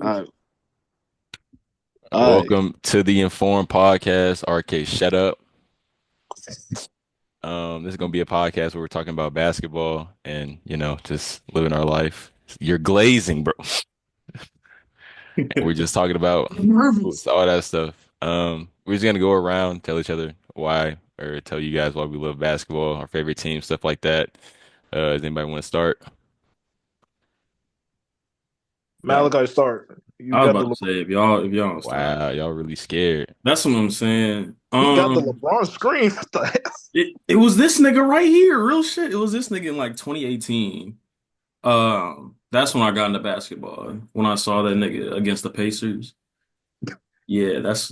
All right. All right. Welcome to the Informed Podcast. RK, shut up. This is gonna be a podcast where we're talking about basketball and just living our life. You're glazing, bro. And we're just talking about I'm nervous. all that stuff. We're just gonna go around, tell each other why, or tell you guys why we love basketball, our favorite team, stuff like that. Does anybody want to start? Bet. Malachi, start. You I was got the about to say if y'all don't start. Wow, y'all really scared. That's what I'm saying. he got the LeBron screen. What the hell? It was this nigga right here, real shit. It was this nigga in like 2018. That's when I got into basketball. When I saw that nigga against the Pacers. Yeah, that's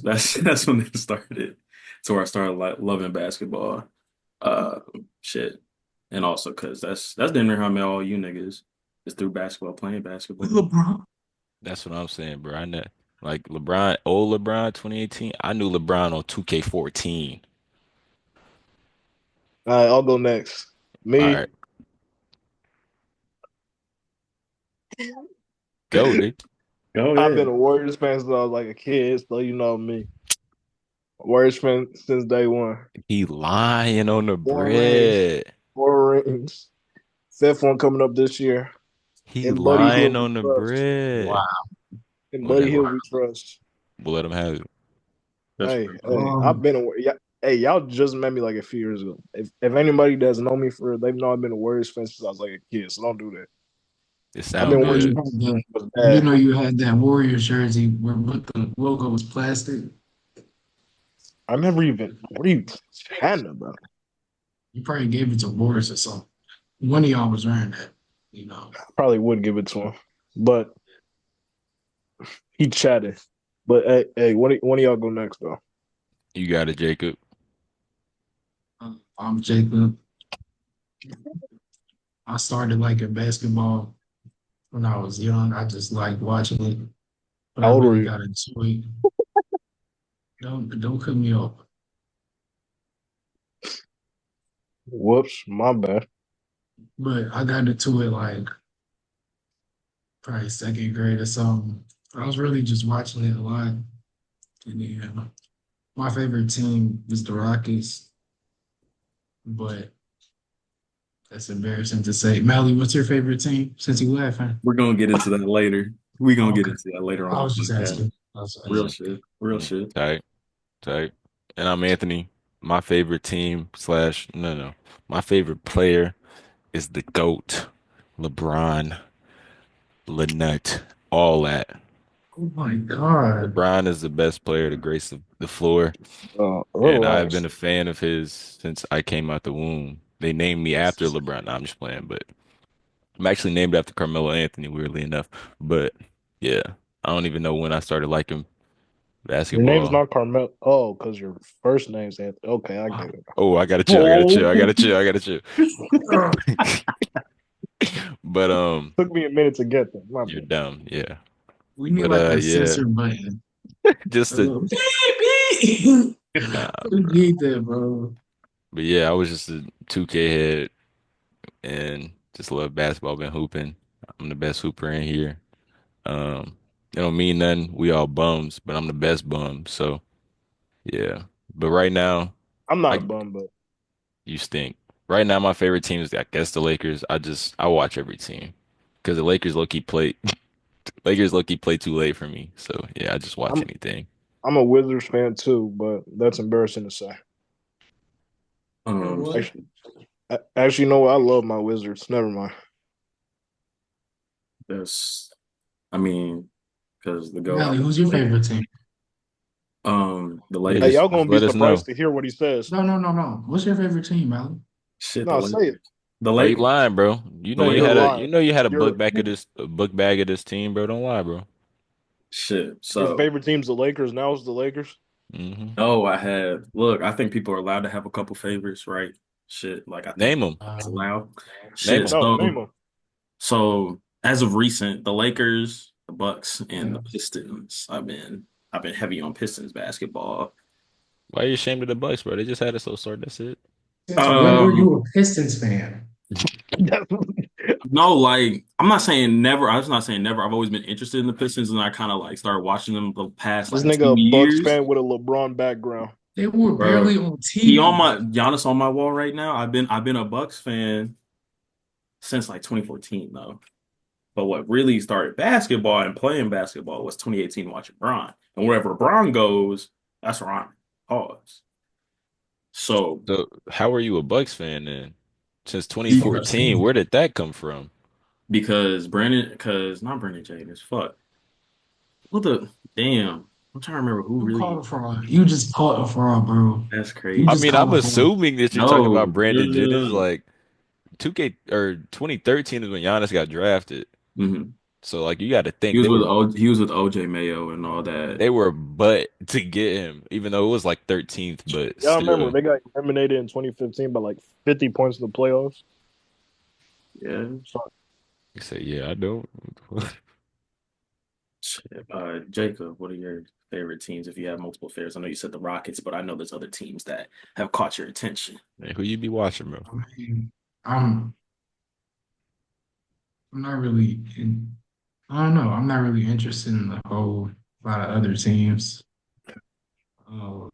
when it started. So where I started like loving basketball. Uh, shit. And also because that's damn near how I met all you niggas is through basketball, playing With basketball. LeBron. That's what I'm saying, bro. I know, like LeBron, old LeBron, 2018. I knew LeBron on 2K14. All right, I'll go next. All Me, right, go, dude. Go I've been ahead. a Warriors fan since I was like a kid, so you know me. Warriors fan since day one. He lying on the Four rings. bread. Four rings. Fifth one coming up this year. He And Buddy Hill lying we on the trust. Wow. bread. And Buddy Hill Whatever. we trust. We'll let him have it. That's Hey, pretty hey, cool. I've been a yeah. Hey, y'all just met me like a few years ago. If anybody doesn't know me for, they've known I've been a Warriors fan since I was like a kid. So don't do that. It I've You sound been know Warriors you good. fan had since that. I was You bad. know you had that Warriors jersey where but the logo was plastic. I never even. What are you chatting about? You probably gave it to Boris or something. One of y'all was wearing that. You know. Probably would give it to him, but he chatted. But hey, one of y'all go next though. You got it, Jacob. I'm Jacob. I started liking basketball when I was young. I just liked watching it, but I How old were really you? got into it. Don't cut me off. Whoops, my bad. But I got into it like probably second grade or something. I was really just watching it a lot. And then my favorite team is the Rockets, but that's embarrassing to say. Mally, what's your favorite team since you laughing? We're gonna get into that later. We're gonna get Okay. into that later on I the was just podcast. asking. I was Real asking. shit. Real shit. Tight, tight. And I'm Anthony. My favorite team slash no. My favorite player is the GOAT, LeBron, Lynette, all that. Oh my God. LeBron is the best player to grace the floor. And I've been Relax. a fan of his since I came out the womb. They named me after LeBron. No, I'm just playing, but I'm actually named after Carmelo Anthony, weirdly enough. But yeah, I don't even know when I started liking Your name's basketball. not Carmel. Oh, because your first name's Anthony. Okay, I get it. Oh, I gotta chill. I gotta chill. Oh. I gotta chill. I gotta chill. Ugh. But Took me a minute to get there. My you're bad. dumb. Yeah. We need But like a yeah, censor button. just A a little beep, beep. nah, We bro. need that, bro. But yeah, I was just a 2K head and just love basketball. Been hooping. I'm the best hooper in here. Um, it don't mean nothing. We all bums, but I'm the best bum. So yeah. But right now, I'm not a I bum, but you stink. Right now, my favorite team is I guess the Lakers. I watch every team because the Lakers low key play. Lakers low key play too late for me. So yeah, I just watch I'm anything. I'm a Wizards fan too. But that's embarrassing to say. You know Um, what? Actually, actually, you know what? I love my Wizards. Never mind. that's I mean, because the Mally, GOAT. who's your favorite team? The Yeah, Hey, Lakers. y'all just gonna be let us know. surprised to hear what he says. No. What's your favorite team, Mally? Shit, the No, say it. Lakers. The Bro, you Lakers. lying, bro. The You're You lying. know you had You're a book bag of this team, bro. Don't lie, bro. Shit. your So favorite team's the Lakers. Now it's the Lakers. Hmm. no, I think people are allowed to have a couple favorites, right? Shit. Like I think Name them. it's Um, allowed. Name Shit. them. No, name So them. so as of recent, the Lakers, the Bucks, and yeah. the Pistons. I've been heavy on Pistons basketball. Why are you ashamed of the Bucks, bro? They just had a slow start. That's it. Since when were Um, you a Pistons fan? No, like I'm not saying never. I'm just not saying never. I've always been interested in the Pistons, and I kind of like started watching them the past This like two nigga a Bucks years. fan with a LeBron background. They were Bro, barely on he on TV. my Giannis on my wall right now. I've been a Bucks fan since like 2014 though. But what really started basketball and playing basketball was 2018 watching Bron. And wherever Bron goes, that's where I'm. Pause. So So how are you a Bucks fan then? Since Because 2014, where did that come from? because not Brandon Jacobs, fuck. What the damn? I'm trying to remember who you really. called a fraud. You just caught a fraud, bro. That's You I crazy. just mean, caught I'm a fraud. assuming that you're talking No, about no, Brandon no, Jennings. no, Like 2K or 2013 is when Giannis got drafted. no. Mhm. So like you got to He think was with he was with OJ Mayo and all that. they were but to get him, even though it was like 13th, but Y'all remember still. they got eliminated in 2015 by like 50 points in the playoffs. Yeah. So, You say, yeah, I don't. Shit. Jacob, what are your favorite teams if you have multiple favorites? I know you said the Rockets, but I know there's other teams that have caught your attention. Man, who you be watching, bro? I mean, I'm I'm not really I don't know. I'm not really interested in the whole lot of other teams. Um,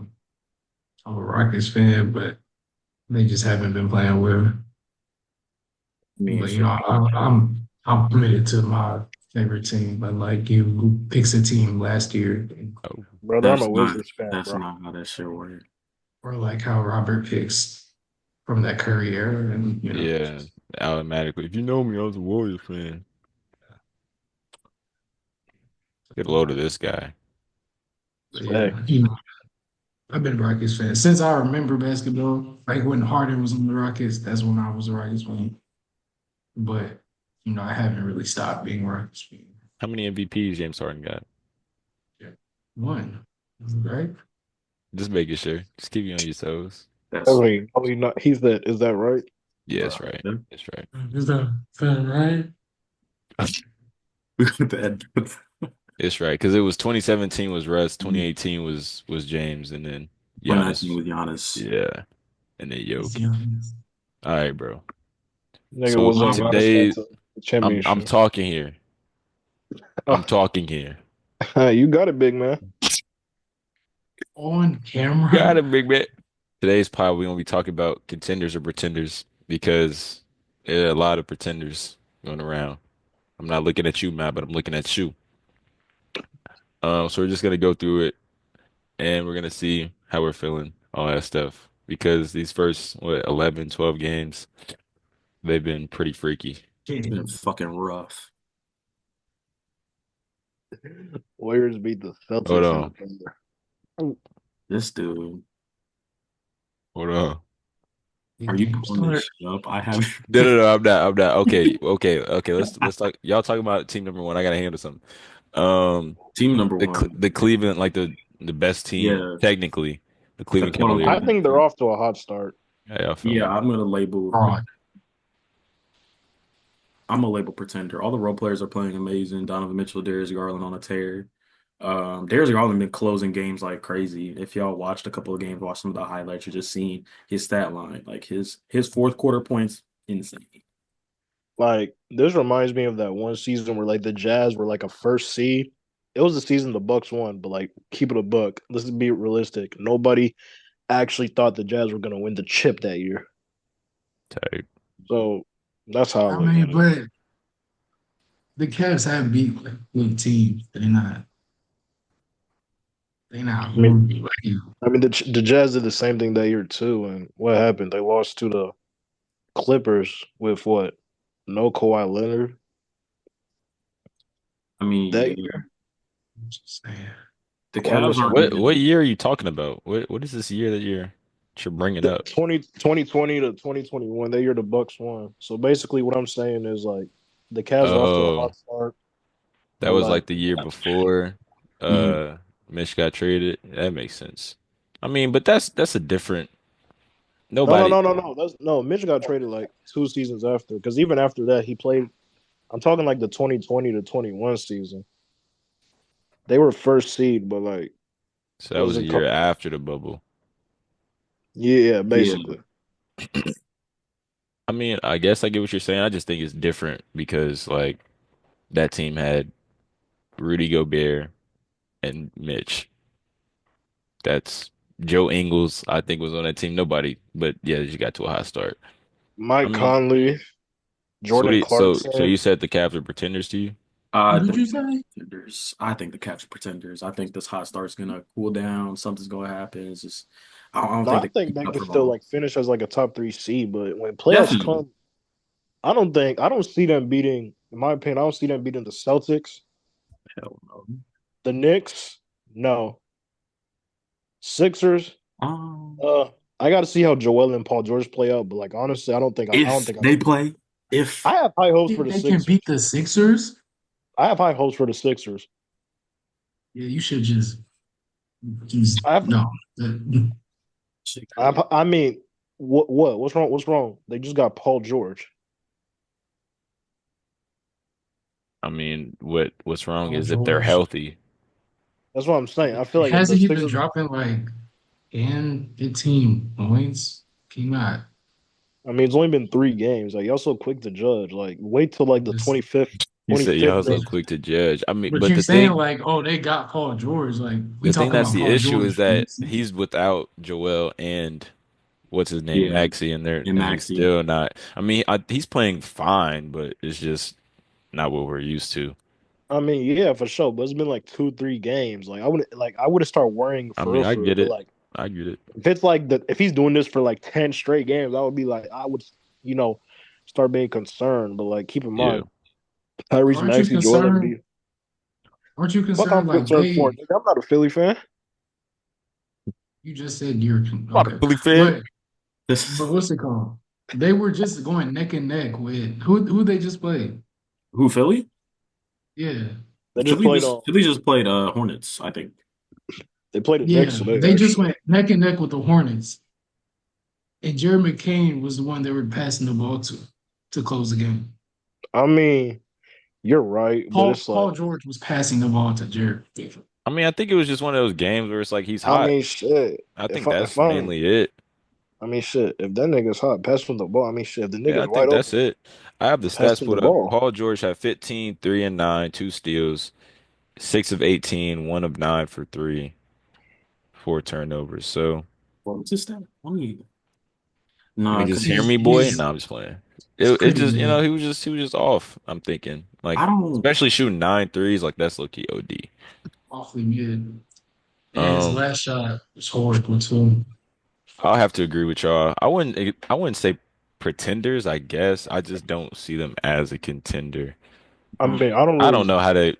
I'm a Rockets fan, but they just haven't been playing well. I mean, But shit. I'm committed to my favorite team. But like you, who picks a team last year, Oh, brother, I'm a That's not Wizards fan, that's bro. not how that shit works. or like how Robert picks from that Curry era, and yeah, automatically. If you know me, I was a Warriors fan. Get low to this guy. but yeah, Hey, I've been a Rockets fan since I remember basketball. Like when Harden was on the Rockets, that's when I was a Rockets fan. But I haven't really stopped being a Rockets fan. How many MVPs James Harden got? Yeah. One, right? Just making sure. Just keep you on your toes. That's wait, no, he not. He's that. Is that right? Yeah, that's right. yeah. That's right. Is that fan right? Bad. It's right because it was 2017 was Russ, Mhm. 2018 was James, and then 2019 Giannis. with Giannis. Yeah, and then It's Yoke. young. All right, bro. Nigga So wasn't Giannis got today to the I'm championship. talking here. I'm talking here. You got it, big man. On Got camera. it, big man. Today's pod we're gonna be talking about contenders or pretenders because there are a lot of pretenders going around. I'm not looking at you, Matt, but I'm looking at you. So we're just gonna go through it and we're gonna see how we're feeling, all that stuff. Because these first, 11, 12 games, they've been pretty freaky. It's been fucking rough. Warriors beat the Hold Celtics in the on, Thunder. This dude, hold on. The are you game pulling this start. shit up? I haven't. No, no, no, I'm not. I'm not. Okay, okay, okay. Let's talk. Y'all talking about team number one. I gotta handle something. Um, Team number one. the Cleveland, like the best team Yeah, technically, the the Cleveland quote I Cavaliers. unquote. think they're off to a hot start. How y'all Yeah, feeling? Fraud. I'm a label pretender. All the role players are playing amazing. Donovan Mitchell, Darius Garland on a tear. Darius Garland been closing games like crazy. If y'all watched a couple of games, watched some of the highlights, you're just seeing his stat line. Like his fourth quarter points, insane. Like this reminds me of that one season where like the Jazz were like a first seed. It was the season the Bucks won, but like keep it a buck. Let's be realistic. Nobody actually thought the Jazz were gonna win the chip that year. Type. So that's how I I look at mean, it. but the Cavs have beat like good teams. They're not I mean, horrible. Like, the Jazz did the same thing that year too, and what happened? They lost to the Clippers with what? No Kawhi Leonard I mean, that yeah, year. I'm just saying. the Kawhi Cavs missed aren't like What even. year are you talking about? What is this year that you're bringing up? 2020 to 2021. That year the Bucks won. So basically, what I'm saying is like the Cavs are off to a Oh, hot start, that but was like like the year before Mhm. Mitch got traded. That makes sense. I mean, but that's a different no, no, nobody. no, no, no. That's no. Mitch got traded like 2 seasons after, because even after that, he played. I'm talking like the 2020 to 21 season. They were first seed, but like So it that was a wasn't. year after the bubble. Yeah, Yeah, basically. I mean, I guess I get what you're saying. I just think it's different because like that team had Rudy Gobert and Mitch. That's Joe Ingles, I think, was on that team. Nobody, but yeah, you got to a hot start. I Mike mean, Conley, so Jordan so Clarkson. you said the Cavs are pretenders to you? I What did think you say? pretenders. I think the Caps are pretenders. I think this hot start's gonna cool down. Something's gonna happen. It's just I don't No, think I they can think keep they up could for still long. like finish as like a top three seed, but when playoffs Definitely. come, I don't see them beating. In my opinion, I don't see them beating the Celtics, Hell no. the Knicks. No, Sixers. Um, Uh, I got to see how Joel and Paul George play out. But like honestly, I don't if think they play, I if have high hopes for Think the they can beat Sixers. the Sixers? I have high hopes for the Sixers. Yeah, you should just I have, no. I mean, what's wrong? What's wrong? They just got Paul George. I mean, what's wrong Paul is if they're George. That's what I'm saying. I feel like if the Hasn't he been Sixers, dropping like 10, 15 points? Can you not I mean, it's only been 3 games. Like y'all so quick to judge. Like wait till like the just Y'all 25th so game. quick to judge. I mean, but but you saying like, oh, they got Paul George. Like we the thing talking that's about the Paul issue George is for that next season. he's without Joel and what's his name, yeah, Maxey, and and it's Maxi. still not. I mean, he's playing fine, but it's just not what we're used to. I mean, yeah, for sure. But it's been like 2, 3 games. I would have started worrying I for mean, real, I for real. get But it. like I get it. if he's doing this for like 10 straight games, I would be like I would, you know, start being concerned. But like keep in Yeah. mind, Tyrese Aren't you Maxey, Joel concerned? Embiid. Aren't you Fuck, concerned? I'm Like concerned for. Nigga, I'm not a Philly fan. you just said you're I'm not a okay, Philly fan. but This what's it called? They were just going neck and neck with who they just played. who Philly? Yeah, They just played on. Philly just played Hornets, I think. They played the Knicks yeah, today, they just actually. went neck and neck with the Hornets, and Jerry McCain was the one they were passing the ball to close the game. I mean, you're right, but it's like, Paul George was passing the ball to Jerry. I mean, I think it was just one of those games where it's like he's I hot. mean, shit. I If think that's mainly it. I mean, shit. If that nigga's hot, pass him the ball. I mean, shit. If the Yeah, I nigga's think wide that's open, it. I have the pass stats him the put up. ball. Paul George had 15, 3 and 9, 2 steals, 6 of 18, 1 of 9 for three, 4 turnovers. So, What's his stat? Let me I nah, mean, just because hear He's me, boy. he's No, I'm just playing. he's It pretty just, good. he was just off. I'm thinking, like, I don't especially shooting 9 threes, like that's low key OD. Awfully good. And his Um, last shot was horrible too. I'll have to agree with y'all. I wouldn't say pretenders, I guess. I just don't see them as a contender. I mean, I don't I don't really. know how to,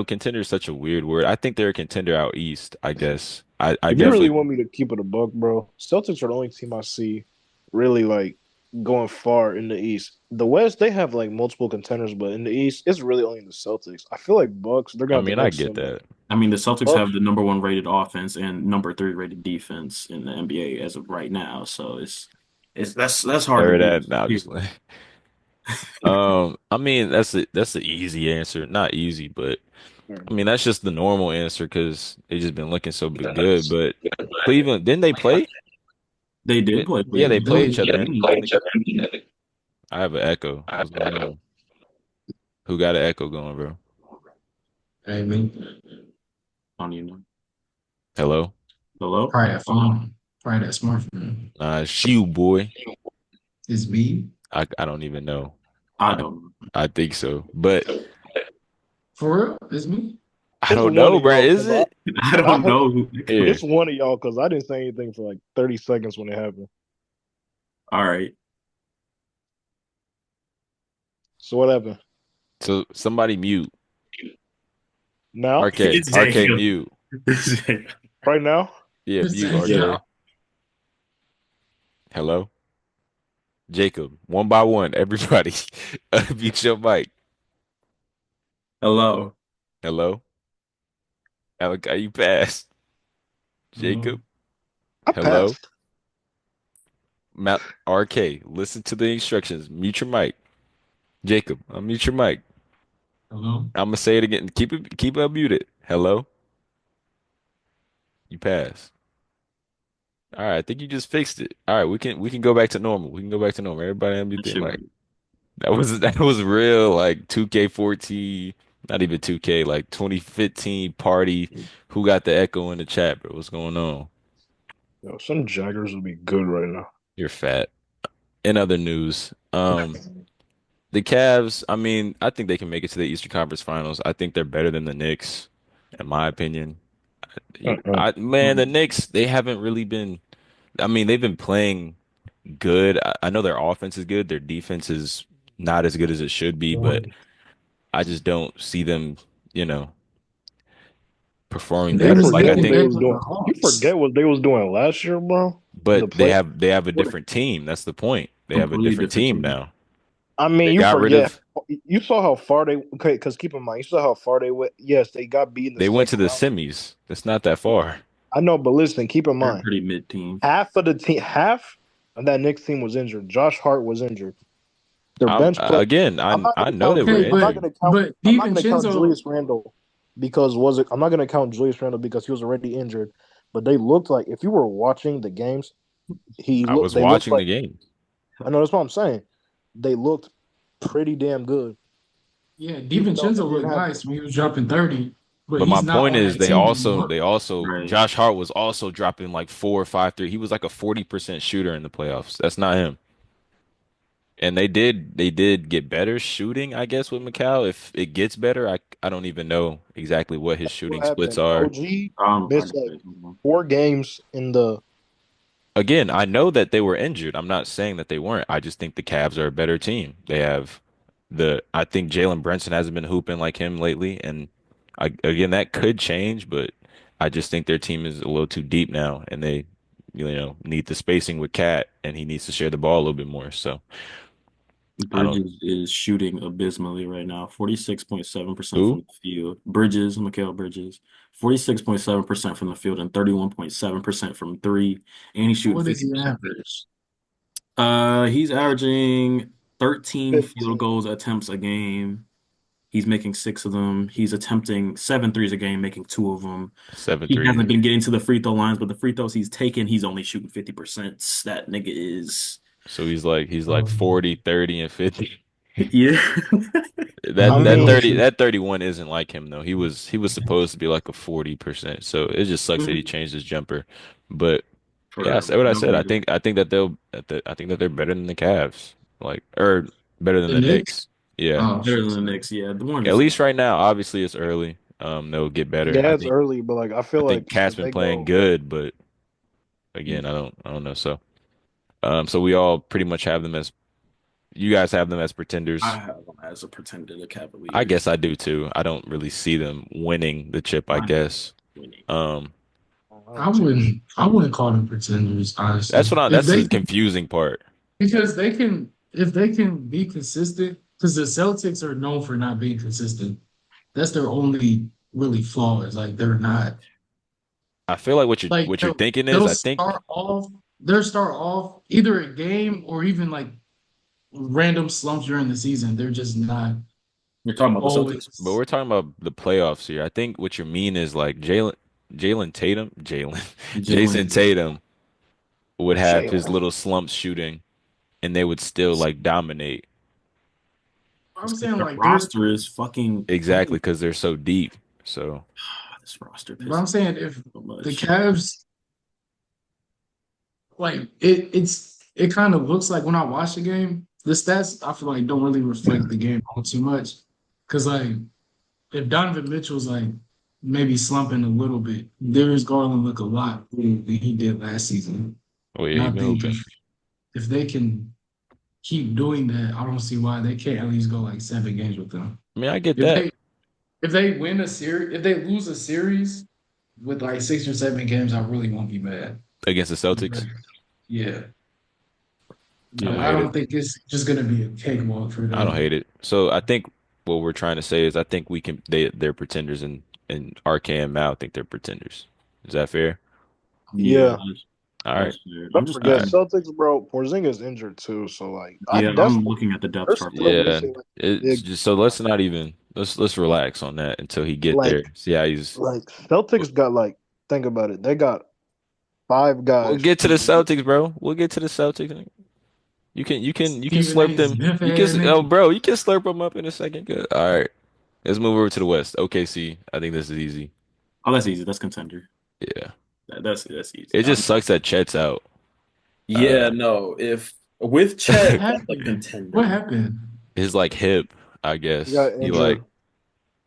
contender is such a weird word. I think they're a contender out east, I guess. I If you really definitely, want me to keep it a buck, bro, Celtics are the only team I see really like going far in the East. The West, they have like multiple contenders, but in the East, it's really only the Celtics. I feel like Bucks, they're I gonna have the mean, I next get step up. that. I mean the Celtics Bucks, have the number one rated offense and number three rated defense in the NBA as of right now. So it's that's hard to They're beat. that. Now, just like, I mean, that's the easy answer. Not easy, but I mean, that's just the normal answer because they just been looking so good. But Cleveland, didn't they play? They did play Yeah, they Cleveland. play They each other. And I have an echo. What's going on? Who got an echo going, bro? I mean, I don't even know. Hello? Hello? probably that phone, probably that smartphone. It's you, boy. Is me I don't even know. I I don't know. I think so, but for real? Is me? I it's don't one know, of bro. y'all Is because it? I don't know who Here. it's one of y'all because I didn't say anything for like 30 seconds when it happened. All right. So what happened? So somebody mute. Now? It's RK Jacob. mute. It's Jacob. Right now? Yeah, Just mute take it Yeah. RK. out. Hello? Jacob. One by one, everybody. Mute your mic. Hello. Hello? Alec, you passed. Hello. Jacob? I Hello? passed. RK, listen to the instructions. Mute your mic. Jacob, unmute your mic. Hello. I'm gonna say it again. Keep it muted. Hello? You pass. All right, I think you just fixed it. All right, we can go back to normal. We can go back to normal. Everybody That everything shit like was that was real like 2K14, not even 2K, like 2015 party. Who got the echo in the chat, bro? What's going on? Yo, some Jaggers would be good right now. You're fat. In other news, the Cavs, I mean, I think they can make it to the Eastern Conference Finals. I think they're better than the Knicks, in my opinion. Uh-uh. Man, the Knicks, they haven't really been. I mean, they've been playing good. I know their offense is good. Their defense is not as good as it should be, but I just don't see them, you know, performing They You better. was Like I forget getting what think, they back was with the doing. You Hawks. forget what they was doing last year, bro. In but the they play. have a different team. That's the point. They have a completely different different team team. now. I mean, They you got rid forget. of. You saw how far they. Okay, because keep in mind, you saw how far they went. Yes, they got beat in the They went to second the round. semis. That's not that far. I know, but listen, keep in They're a mind, pretty mid team. half of that Knicks team was injured. Josh Hart was injured. Their bench play. Again, I'm not I gonna know count. they were Okay, I'm not injured. gonna count. but I'm not gonna count DiVincenzo, Julius Randle because was it? I'm not gonna count Julius Randle because he was already injured. But they looked like if you were watching the games, he I looked. was They looked watching like. the game. I know that's what I'm saying. They looked pretty damn good, yeah, even though DiVincenzo they didn't looked have. nice when he was dropping 30, but But my he's not point on is that team anymore. they also Right. Josh Hart was also dropping like 4 or 5 3. He was like a 40% shooter in the playoffs. That's not him. And they did get better shooting, I guess, with Mikal. If it gets better, I don't even know exactly what his shooting What splits happened? are. OG I missed got like it. 4 games in the. Again, I know that they were injured. I'm not saying that they weren't. I just think the Cavs are a better team. They have I think Jalen Brunson hasn't been hooping like him lately, and again, that could change, but I just think their team is a little too deep now, and they, need the spacing with Cat, and he needs to share the ball a little bit more. So I don't. Bridges is shooting abysmally right now. 46.7% from Who? the field. Bridges, Mikal Bridges, 46.7% from the field and 31.7% from three. And he's shooting What is the 50%. average? He's averaging 13 field 15. goals attempts a game. He's making six of them. He's attempting seven threes a game, making two of them. Seven He hasn't threes. been getting to the free throw lines, but the free throws he's taken, he's only shooting 50%. That nigga is, So he's like Um, 40, 30, and 50. yeah. I That mean, 30 that 31 isn't like him though. He was supposed to be like a 40%. So it just sucks that he changed his jumper. But yeah, I For said what I said. no, I think that they're better than the Cavs. Like or better than the the Knicks? Knicks. Yeah. Oh, better shit. than the Knicks. Yeah, the At Warriors. least right now, obviously it's early. They'll get better. yeah, it's early, but like I I feel think like Cat's if been they playing go, good, but again, I don't know. So we all pretty much have them as you guys have them as I pretenders. have them as a pretender, the I Cavaliers. guess I do too. I don't really see them winning the chip, I I have guess. winning. Um, I I don't see that shit. wouldn't call them pretenders, that's honestly. what I If that's they the can, confusing part. because they can, if they can be consistent, because the Celtics are known for not being consistent. That's their only really flaw is like they're not I feel like what you're like what you're thinking is they'll I think start off either a game or even like random slumps during the season. They're just not You're talking about the Celtics? but always. we're talking about the playoffs here. I think what you mean is like Jalen Tatum, Jalen Jason Jalen. Tatum would have his Jalen. little slumps shooting and they would still like dominate. I'm It's 'cause saying their like they're, roster is fucking Exactly, because they're so deep. So this roster but I'm pisses me saying if off so the much. Cavs like it kind of looks like when I watch the game, the stats I feel like don't really reflect the game all too much. Cause like if Donovan Mitchell's like maybe slumping a little bit, Darius Garland look a lot better than he did last season. oh yeah, And he I been think hooping. if they can keep doing that, I don't see why they can't at least go like 7 games with them. I mean, I get If that they if they win a series, if they lose a series with like 6 or 7 games, I really won't be mad. against the Celtics. Yeah. I But don't Yeah. I hate it. don't think it's just gonna be a cakewalk for I don't them. hate it. So I think what we're trying to say is I think we can they're pretenders and RK and Mal think they're pretenders. Is that fair? Yeah, Yeah, All right. that's fair. I'm don't just All forget right. looking. Celtics, bro. Porzingis injured too, so like Yeah, that's I'm looking at the depth they're chart still right now. Yeah. missing like It's big just so let's not even let's relax on that until he get like there. See how he's like Celtics got like think about it. They got Five We'll guys. get to the Celtics, bro. We'll get to the Celtics. You can Stephen A. slurp them. Smith You can ass oh nigga. bro, you can slurp them up in a second. Good. All right. Let's move over to the West. OKC. I think this is easy. Oh, that's easy. That's contender. Yeah. That's easy. It just sucks that Chet's out. Yeah, Uh no. If with What Chet, that's a happened? What contender. happened? his like hip, I He guess. got He like injured.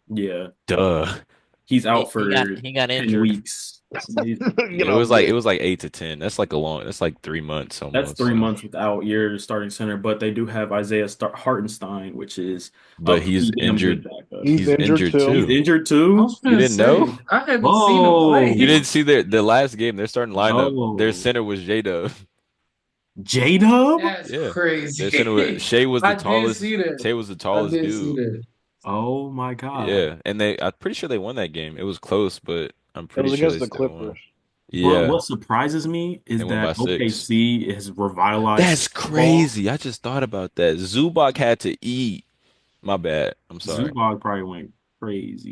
Yeah, duh. he's out He got for he got 10 injured. weeks. He- Get It off was like me. it was like 8 to 10. That's like 3 months That's almost. three So, months without your starting center, but they do have Isaiah Hartenstein, which is a but he's pretty damn good injured. backup. He's He's injured injured too. He's too. injured I too. was You gonna didn't know? say I haven't seen him You Oh, play. didn't see the last game, their starting lineup. Their oh, center was J-Dub. J-Dub? That's Yeah. Their center was crazy. Shea was the I did tallest. see that. Shea was the I tallest did see dude. that. Oh my God. Yeah. And I'm pretty sure they won that game. It was close, but I'm It pretty was sure against they the still Clippers. won. But Yeah. what surprises me They is won by that 6. OKC has revitalized That's ball. crazy. I just thought about that. Zubac had to eat. My bad. I'm sorry. Zubac probably went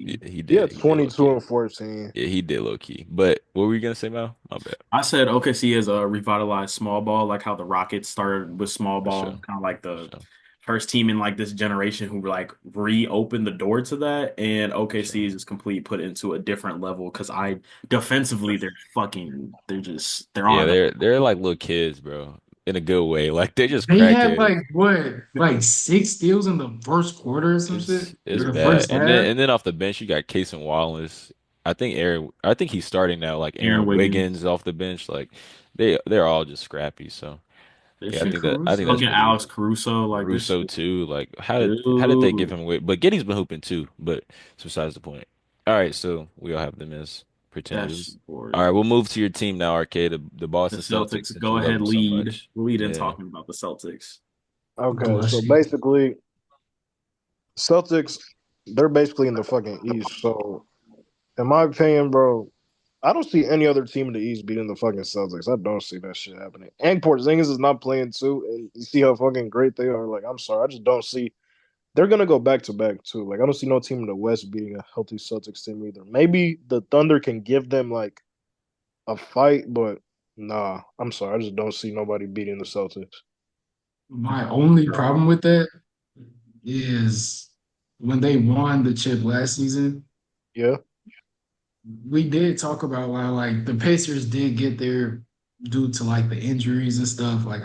Yeah, crazy. he He did. had He did low 22 key. and 14. Yeah, he did low key. But what were you gonna say, Mal? My bad. I said OKC is a revitalized small ball, like how the Rockets started with small For ball, sure. kind of like For the sure. first team in like this generation who like reopened the door to that. And For OKC sure. is just completely put into a different level because I defensively they're Yeah, on another they're level. like little kids, bro. In a good way. Like they're just They had crackheads. like what, like 6 steals in the first quarter or some shit, It's or the bad. first And half. then off the bench you got Casey Wallace. I think he's starting now, like Aaron Aaron Wiggins, Wiggins off the bench. Like they're all just scrappy. So this yeah, shit. I think that's Caruso. Fucking pretty Alex easy. Caruso, like this Caruso shit. too. Like how did they give Dude, him away? But Giddey's been hooping too, but it's besides the point. All right, so we all have them as that pretenders. shit All right, boring. we'll move to your team now, Arcade, the The Boston Celtics, Celtics since go you love ahead them so lead. much. Lead in Yeah. talking about the Celtics. Okay, so Bless you. basically, Celtics, they're basically in the fucking East. So, in my opinion, bro, I don't see any other team in the East beating the fucking Celtics. I don't see that shit happening. And Porzingis is not playing too, and you see how fucking great they are. Like, I'm sorry, I just don't see. They're gonna go back to back too. Like, I don't see no team in the West beating a healthy Celtics team either. Maybe the Thunder can give them like a fight, but nah, I'm sorry, I just don't see nobody beating the Celtics. My only problem with that is when they won the chip last season, Yeah, we did talk about how like the Pacers did get there due to like the injuries and stuff. Like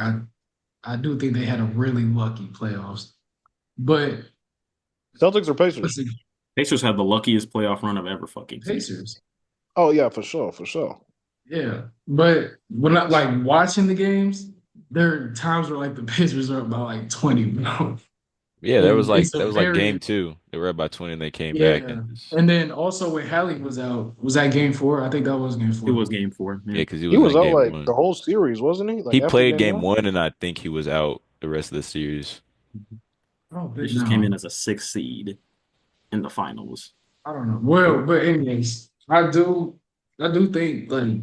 I do think they had a really lucky playoffs. But Celtics or Pacers? listen, Pacers had the luckiest playoff run I've ever fucking seen. Pacers. Oh yeah, for sure, for sure. Yeah. But when I like watching the games, there are times where like the Pacers are about like 20, bro. Yeah, And it's that a was like game very 2. They were up by 20 and they came back yeah. and just And then also when Hallie was out, was that game 4? I think that was game It four. was game four. yeah, Yeah. because he He was was in out game like the one. whole series, wasn't he? Like He after played game game one. one, and I think he was out the rest of the series. Oh, They but just came in no. as a sixth seed in the finals. I don't know. Well, but anyways, I do think like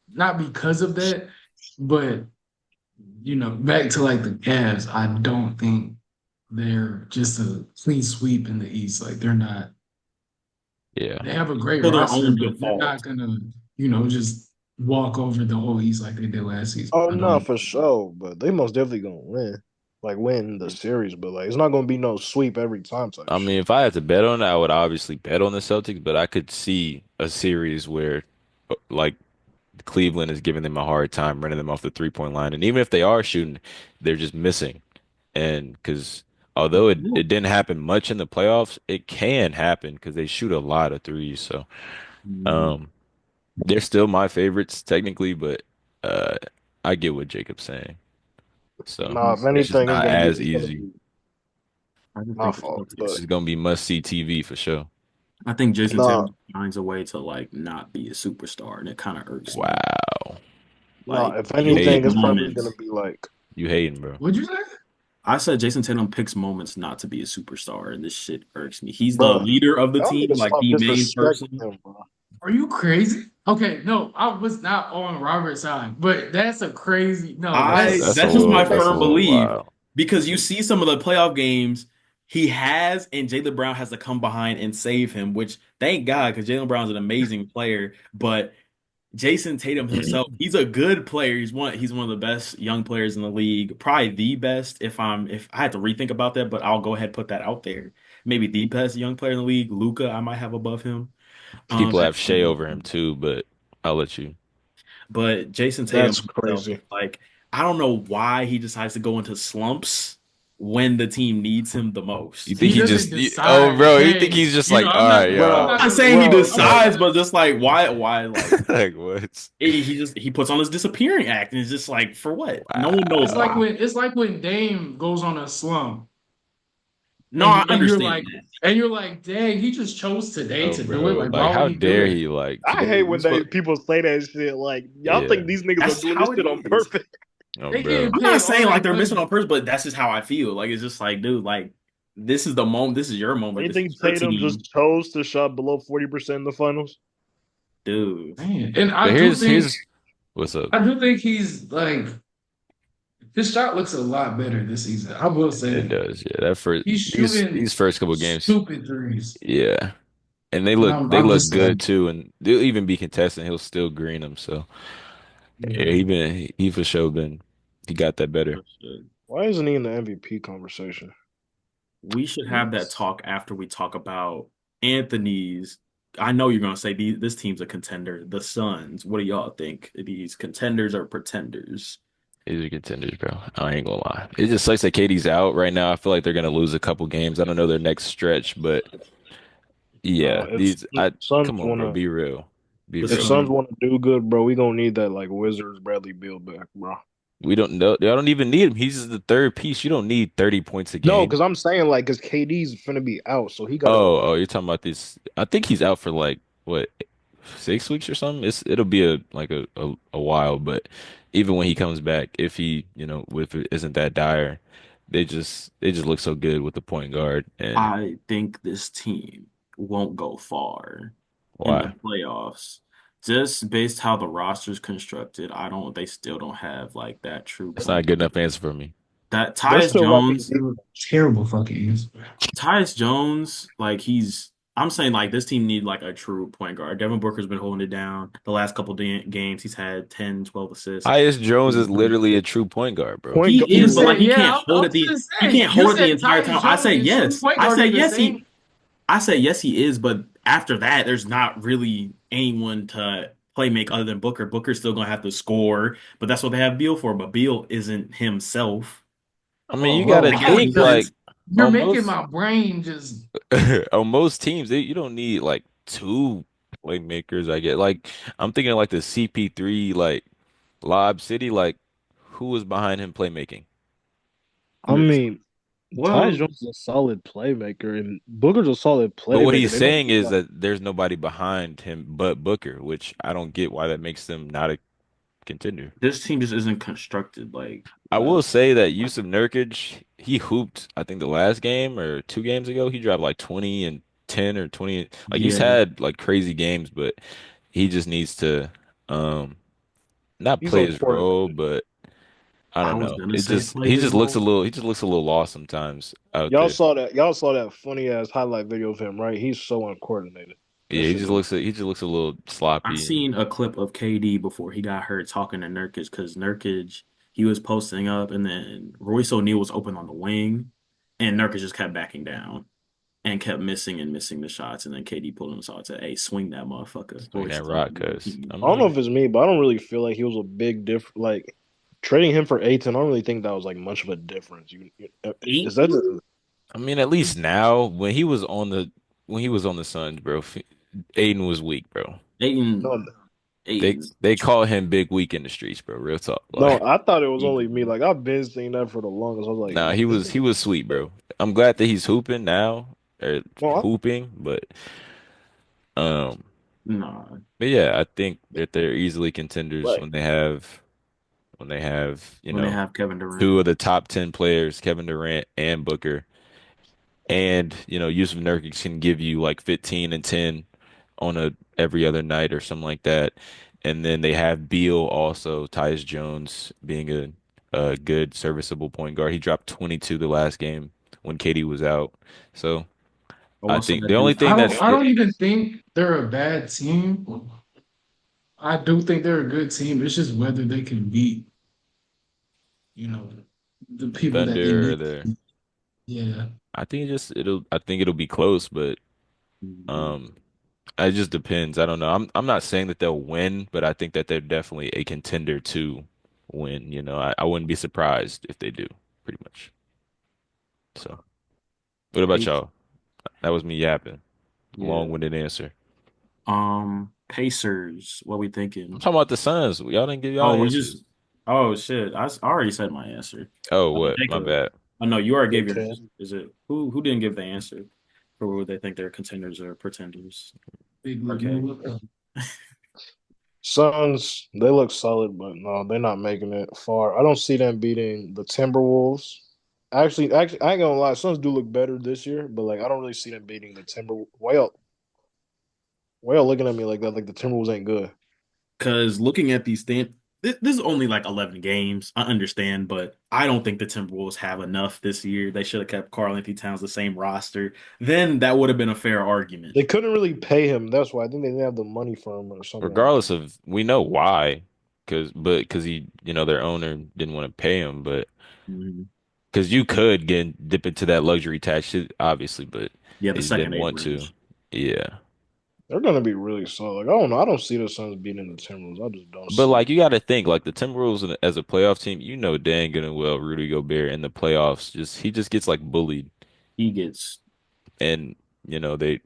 not because of that, but back to like the Cavs, I don't think they're just a clean sweep in the East. Like they're not. Yeah. They have a great To their roster, own but they're not default. gonna, just walk over the whole East like they did last season. Oh I no, don't. for sure. But they most definitely gonna win. Like win the series, but like it's not gonna be no sweep every time type I mean, shit. if I had to bet on it, I would obviously bet on the Celtics, but I could see a series where, like, Cleveland is giving them a hard time running them off the 3-point line. And even if they are shooting, they're just missing. And because although it didn't happen much in the playoffs, it can happen because they shoot a lot of threes. So, Mm. um, they're still my favorites technically, but uh, I get what Jacob's saying. So Nah, if it's just anything, not as it's gonna easy. be I just my think the fault. This But Celtics. is gonna be must-see TV for sure. I think Jason nah, Tatum finds a way to like not be a superstar, and it kind of irks me. Wow. nah. Like If You he'll pick anything, hating, it's bro. probably gonna moments. be like You hating, bro. What'd you say? I said Jason Tatum picks moments not to be a superstar, and this shit irks me. He's the bro. leader of the Y'all need team, to like stop the main disrespecting person. him, bro. Are you crazy? Okay, no, I was not on Robert's side, but that's a crazy. No, That's just my That's a firm little belief wild. because you see some of the playoff games he has, and Jaylen Brown has to come behind and save him. Which thank God, because Jaylen Brown's an amazing player, but Jason Tatum himself, he's a good player. He's one of the best young players in the league. Probably the best if I had to rethink about that, but I'll go ahead and put that out there. Maybe the best young player in the league. Luca, I might have above him. People At have Shea over him too, but I'll let you. But Jason Tatum That's himself, crazy. like I don't know why he decides to go into slumps when the team needs him the You most. think He he doesn't just? Oh, decide, bro, you think hey, he's just like, all I'm not right, I'm y'all. Bro, not I'm gonna saying he bro, I'm not decides, but just like why like Like what? he puts on his disappearing act and it's just like for what? No one knows Wow. why. it's like when Dame goes on a slump No, I and you're understand like that. dang, he just chose today Oh, to do it. bro, Like, like why would how he do dare it? he? Like I today, hate we when supposed. people say that shit. Like, y'all think Yeah. these niggas are That's doing how this it shit on is. purpose? Oh, They getting bro. I'm not paid all saying like that they're missing money. on purpose, but that's just how I feel. Like it's just like, dude, like this is the moment. This is your moment. You This think is your Tatum just team, chose to shot below 40% in the finals? dude. Man. And But here's what's up. I do think he's like his shot looks a lot better this season. I will say It that. does, yeah. That first He's these shooting first couple games, stupid threes. yeah. And And they I'm look just good too, and they'll even be contesting. He'll still green them. So yeah, yeah. he for sure he got that better. Why isn't he in the MVP conversation? We should have that talk after we talk about Anthony's. I know you're gonna say this team's a contender. The Suns. What do y'all think? Are these contenders or pretenders? These are contenders, bro. I ain't gonna lie. It just sucks that KD's out right now. I feel like they're gonna lose a couple games. I don't know their next stretch, but Nah, yeah, these I Suns come on, bro. wanna Be real. Be The if real. Suns Suns. wanna do good, bro, we gonna need that like Wizards Bradley Beal back, bro. We don't know. Y'all don't even need him. He's just the third piece. You don't need 30 points a No, game. because I'm saying like because KD's finna be out, so he gotta Oh, you're talking about this. I think he's out for like what 6 weeks or something. It'll be a while, but even when he comes back, if he, if it isn't that dire, they just look so good with the point guard. And I think this team won't go far in the why? playoffs. Just based how the roster's constructed, I don't they still don't have like that true That's not a point good guard. enough answer for me. That they're Tyus still lacking Jones, deep. Terrible fucking answer. Tyus Jones, like I'm saying like this team need like a true point guard. Devin Booker's been holding it down the last couple games. He's had 10, 12 assists. Tyus Jones is literally a true point guard, bro. Point guard. He You is, but said, like yeah, I was gonna he say, can't you hold it the said entire Tyus time. I Jones say and true yes. point guard is the same. I say yes he is, but after that there's not really anyone to play make other than Booker. Booker's still gonna have to score, but that's what they have Beal for. But Beal isn't himself. I mean, Oh, you oh, gotta I guess oh, he think just like isn't. you're on making most my brain just on most teams, you don't need like two playmakers. I get like I'm thinking like the CP3 like Lob City, like who was behind him playmaking? I mean, Ty Well, Jones is a solid playmaker, and Booker's a solid But what playmaker. he's They don't saying need is like that there's nobody behind him but Booker, which I don't get why that makes them not a contender. this team just isn't constructed like I well. will say that Yusuf Nurkic, he hooped, I think the last game or 2 games ago, he dropped like 20 and 10 or 20. Like he's Yeah, had like crazy games, but he just needs to um not he's play his role, uncoordinated. but I I don't was know. gonna It say just play his role. he just looks a little lost sometimes out Y'all there. saw that. Y'all saw that funny ass highlight video of him, right? He's so uncoordinated. That Yeah, shit is. he just looks a little I sloppy and seen a clip of KD before he got hurt talking to Nurkic because Nurkic he was posting up and then Royce O'Neal was open on the wing and Nurkic just kept backing down and kept missing and missing the shots and then KD pulled him aside and said, "Hey, swing that motherfucker." swing Royce that is on rock, the cuz I team. I don't know mean if it's me, but I don't really feel like he was a big difference. Like trading him for Aiton, I don't really think that was like much of a difference. Is that Eight? just, I mean, at least now when he was on the Suns, bro, Aiden was weak, bro. Aiton, no? Aiton's They call him Big Weak in the streets, bro. Real talk. No, Like, I thought it was only me. Like I've been seeing that for the longest. I was like, nah, this he nigga. was sweet, bro. I'm glad that he's hooping now, or No, hooping, um, nah. but yeah, I think that they're easily contenders like when they have, When they have Kevin two Durant. of the top 10 players, Kevin Durant and Booker. And, Yusuf Nurkic can give you like 15 and 10 on a every other night or something like that. And then they have Beal also, Tyus Jones being a good serviceable point guard. He dropped 22 the last game when KD was out. So But I what's think that the only do? thing that's I don't even think they're a bad team. I do think they're a good team. It's just whether they can beat, you know, the people that they Thunder or need. the Yeah. I think it'll be close, but Mhm. um it just depends. I don't know. I'm not saying that they'll win, but I think that they're definitely a contender to win. I wouldn't be surprised if they do, pretty much. So, what about Pace. y'all? That was me yapping. Yeah. Long-winded answer. Pacers. What we I'm thinking? talking about the Suns. Y'all didn't give y'all Oh, we answers. just. Oh shit! I already said my answer. Oh, what? My Jacob. bad. Oh no, you already gave Big your Ten. answer. Is it who didn't give the answer for what they think they're contenders or pretenders? Big look Okay. move. Suns, they look solid, but no, they're not making it far. I don't see them beating the Timberwolves. Actually, I ain't gonna lie, Suns do look better this year, but like I don't really see them beating the Timberwolves. Why y'all looking at me like that? Like the Timberwolves ain't good. Because looking at these things, this is only like 11 games. I understand, but I don't think the Timberwolves have enough this year. They should have kept Karl Anthony Towns the same roster. Then that would have been a fair argument. They couldn't really pay him. That's why I think they didn't have the money for him or something like that. Regardless of, we know why, because their owner didn't want to pay him, but Mhm. because you could dip into that luxury tax shit, obviously, but Yeah, they the just second didn't eight want to. range. Yeah. They're gonna be really solid. Like, I don't know. I don't see the Suns beating the Timberwolves. I just don't But see like it. you got to think like the Timberwolves as a playoff team, dang good and well Rudy Gobert in the playoffs he just gets like bullied He gets and they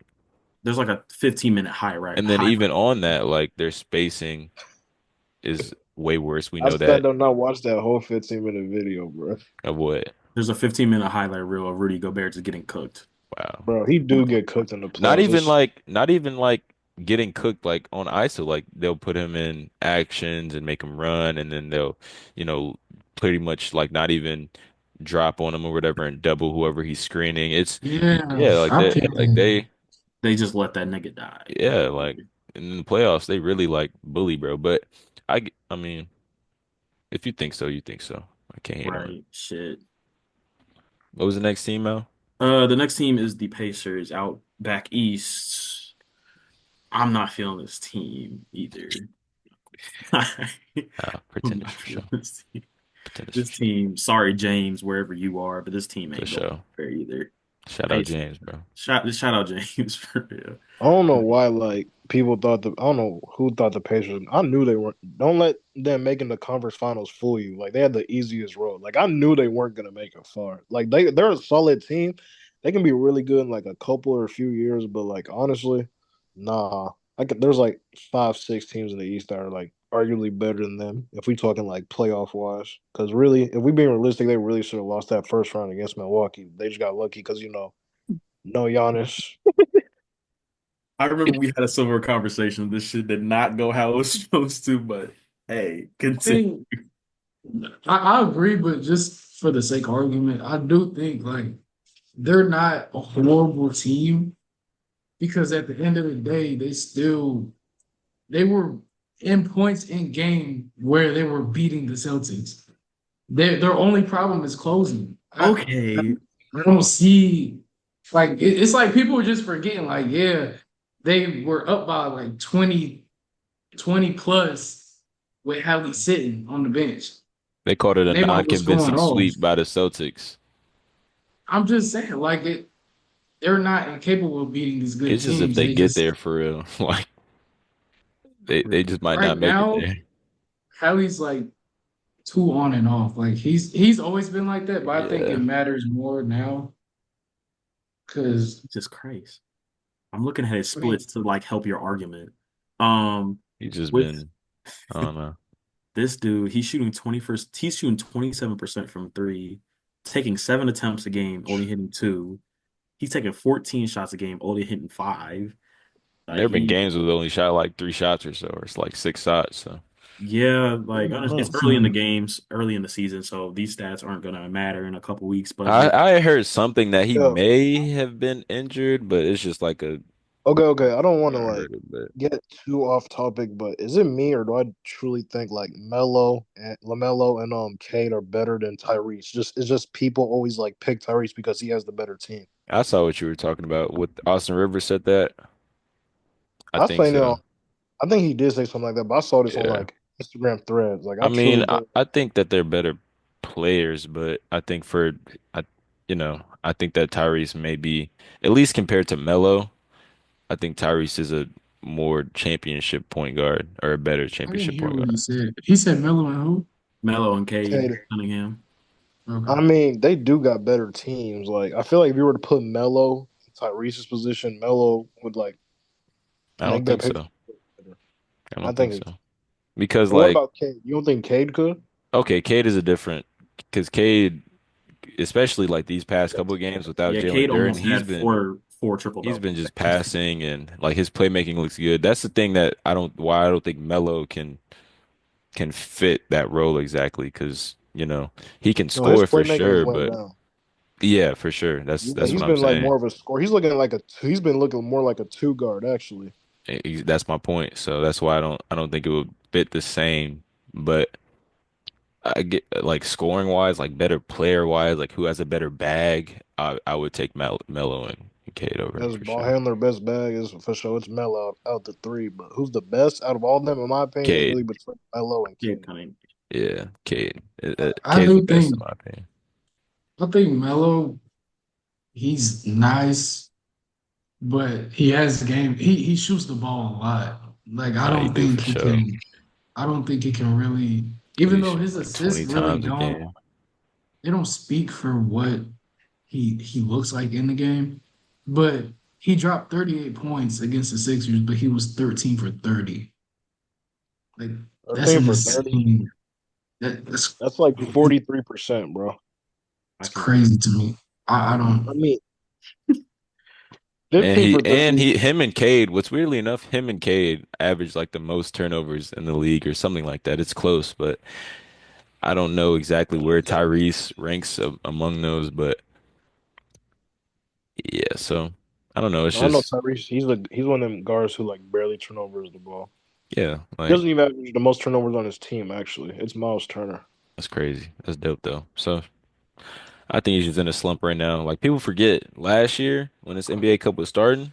there's like a 15-minute and then high. even on that like their spacing is way worse. We I know still that do not watch that whole 15-minute video, bro. of what. There's a 15-minute highlight reel of Rudy Gobert just getting cooked. Wow. Bro, he On do the get court. cooked in the Not playoffs. even It's like not even like getting cooked like on ISO. Like they'll put him in actions and make him run, and then they'll, you know, pretty much like not even drop on him or whatever and double whoever he's screening. It's Yeah, yeah, like I that. picked Like them. They just let that nigga die. yeah, like in the playoffs they really like bully, bro. But I mean, if you think so, you think so. I can't hate on it. Right. Shit. What was the next team, Mel? The next team is the Pacers out back east. I'm not feeling this team either. I'm Pretenders not for feeling sure. this team. Pretenders This for sure. team, sorry, James, wherever you are, but this team For ain't going sure. there either. Shout out Pacers. James, bro. Shout out James for real. I don't know why like people thought I don't know who thought the Pacers. I knew they weren't. Don't let them making the conference finals fool you. Like they had the easiest road. Like I knew they weren't gonna make it far. Like they're a solid team. They can be really good in like a couple or a few years, but like honestly, nah. There's like 5, 6 teams in the East that are like arguably better than them if we talking like playoff wise. Because really, if we being realistic, they really should have lost that first round against Milwaukee. They just got lucky because no Giannis. I remember we had a similar conversation. This shit did not go how it was supposed to, but hey, I continue. think I agree, but just for the sake of argument, I do think like they're not a horrible team because at the end of the day, they were in points in game where they were beating the Celtics. Their only problem is closing. Okay. I don't see like it's like people are just forgetting, like, yeah, they were up by like 20 plus with Hallie sitting on the bench. They called it a And everybody was going non-convincing off. sweep by the Celtics. I'm just saying, like they're not incapable of beating these good It's just if teams. they They get just there for real. Like they just might right not make it now, there. Hallie's like too on and off. Like he's always been like that, but I think it Yeah. matters more now because Jesus Christ. I'm looking at his I mean, splits to like help your argument. Um, He's just with been I don't know. this dude, he's shooting 27% from three, taking 7 attempts a game, only hitting two. He's taking 14 shots a game, only hitting five. There Like have been he games where they only shot like 3 shots or so, or it's like 6 shots. So Yeah, like it's Mhm. early in the so games, early in the season, so these stats aren't gonna matter in a couple weeks. But I heard something that he Yeah. may have been injured, but it's just like a Okay. I don't want I to like heard it, but get too off topic, but is it me or do I truly think like Melo and Lamelo and Cade are better than Tyrese? It's just people always like pick Tyrese because he has the better team. I saw what you were talking about. With Austin Rivers said that. I I think think so. I think he did say something like that, but I saw this on Yeah. like Instagram threads. Like I I mean, truly I, think I think that they're better players, but I think I, I think that Tyrese may be, at least compared to Melo, I think Tyrese is a more championship point guard or a better I didn't championship hear point what he guard. said. He said Melo and who? Melo and Cade Cade. Cunningham. Okay. I mean, they do got better teams. Like I feel like if you were to put Melo in Tyrese's position, Melo would like I don't make that think paper so. better. I I don't think think it. so. Because But what like, about Cade? You don't think Cade could? okay, Cade is a different, because Cade, especially like these past couple of games without Yeah, Jalen Cade Duren, almost had four triple he's doubles. been just passing and like his playmaking looks good. That's the thing that I don't think Melo can fit that role exactly because he can No, his score for playmaking has sure, went but down. yeah, for sure. Yeah, That's he's what I'm been like saying. more of a score. He's been looking more like a two guard actually. That's my point. So that's why I don't think it would fit the same. But I get like scoring wise, like better player wise, like who has a better bag. I would take Melo and Cade over him Best for ball sure. handler, best bag is for sure. It's Melo out the three, but who's the best out of all of them? In my opinion, is Cade, really between Melo and Cade Cade. Cunningham. yeah, Cade. I Cade's the do best think in my opinion. I think Melo, he's nice, but he has game. He shoots the ball a lot. Like Nah, he do for sure. I don't think he can really, even He though shoot his like assists 20 really times a don't, game. they don't speak for what he looks like in the game. But he dropped 38 points against the Sixers, but he was 13 for 30. Like Our that's team an for 30. insane. That's like 43%, bro. I It's can. crazy to me. I I don't. mean, And 15 for 30. him and Cade, what's weirdly enough, him and Cade average like the most turnovers in the league or something like that. It's close, but I don't know exactly where Tyrese ranks among those, but yeah, so I don't know. It's I know just Tyrese. He's one of them guards who like barely turnovers the ball. yeah, He like doesn't even average the most turnovers on his team. Actually, it's Miles Turner. that's crazy. That's dope though. So I think he's just in a slump right now. Like people forget last year when this NBA Cup was starting,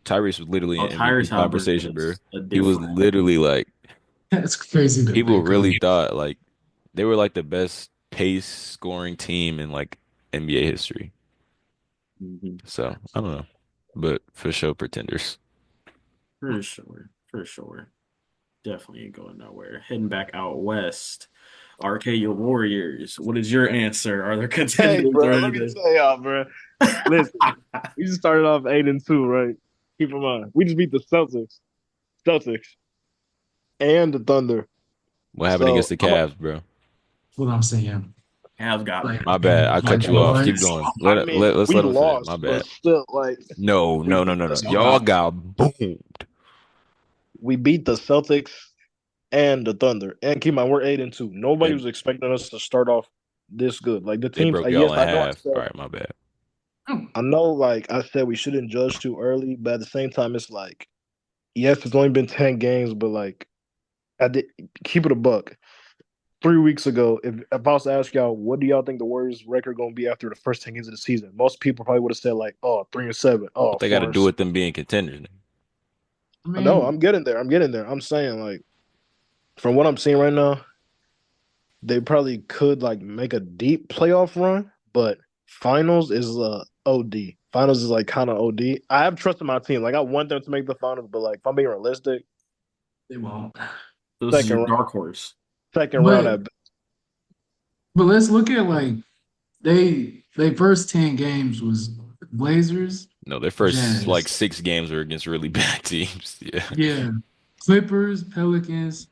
Tyrese was literally Oh, in MVP Tyrese conversation, Halliburton bro. is a He was different animal. literally like That's crazy to people think of. really thought like they were like the best pace scoring team in like NBA history. Mhm. So I don't know, but for sure pretenders. For sure. For sure. Definitely ain't going nowhere. Heading back out west. Arcadia Warriors. What is your answer? Are there Hey, contenders bro, or let me anything? tell y'all, bro. Listen, we just started off 8-2, right? Keep in mind, we just beat the Celtics, and the Thunder. What happened against So the I'm a, Cavs, bro? What I'm saying. Have got Like, there. My bad. I like cut you off. Keep what? going. I mean, Let's we let him finish. My lost, but bad. still, like No, we no, no, beat no, the no. Y'all Y'all got Celtics. got boomed. We beat the Celtics and the Thunder. And keep in mind, we're 8-2. Nobody They was expecting us to start off this good. Like the they teams, broke y'all yes, in half. All right, my bad. I know, like I said, we shouldn't judge too early, but at the same time, it's like, yes, it's only been 10 games, but like, I did keep it a buck. 3 weeks ago, if I was to ask y'all, what do y'all think the Warriors' record going to be after the first 10 games of the season? Most people probably would have said like, oh, 3-7, oh, What they got to four and do six. with them being contenders? I No, mean, I'm getting there. I'm getting there. I'm saying like, from what I'm seeing right now, they probably could like make a deep playoff run, but finals is OD. Finals is like kind of OD. I have trust in my team. Like I want them to make the finals, but like if I'm being realistic, they won't. So this is second your round, dark horse. second round But at let's look at like they first 10 games was Blazers, No, their first like Jazz, 6 games were against really bad teams. Yeah, yeah, Clippers, Pelicans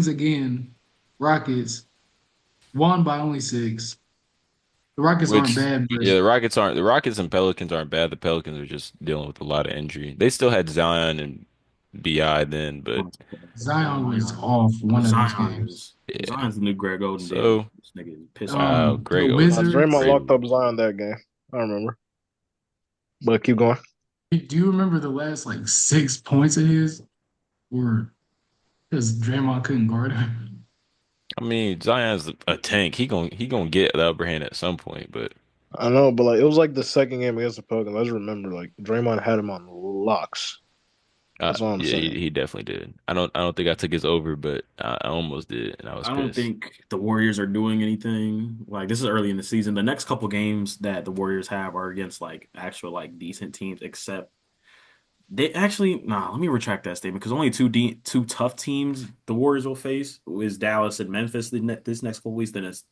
again, Rockets, won by only six. The Rockets aren't which bad, but yeah, the Rockets and Pelicans aren't bad. The Pelicans are just dealing with a lot of injury. They still had Zion and BI then, but Zion was Zion. off one of those Zion games. is yeah. Zion's the new Greg Oden, damn. So This nigga is piss off. wow, The Greg Oden, Wizards. Draymond Greg. locked up Zion that game. I remember, but keep going. Do you remember the last like 6 points of his? Or because Draymond couldn't guard him? I mean, Zion's a tank. He gonna get the upper hand at some point, but I know, but like it was like the second game against the Pelicans. I just remember like Draymond had him on locks. That's all I'm Yeah, saying. he definitely did. I don't think I took his over, but I almost did, and I was I don't pissed. think the Warriors are doing anything. Like this is early in the season. The next couple games that the Warriors have are against like actual like decent teams, except they actually nah. Let me retract that statement because only two tough teams the Warriors will face is Dallas and Memphis this next couple weeks. Then it's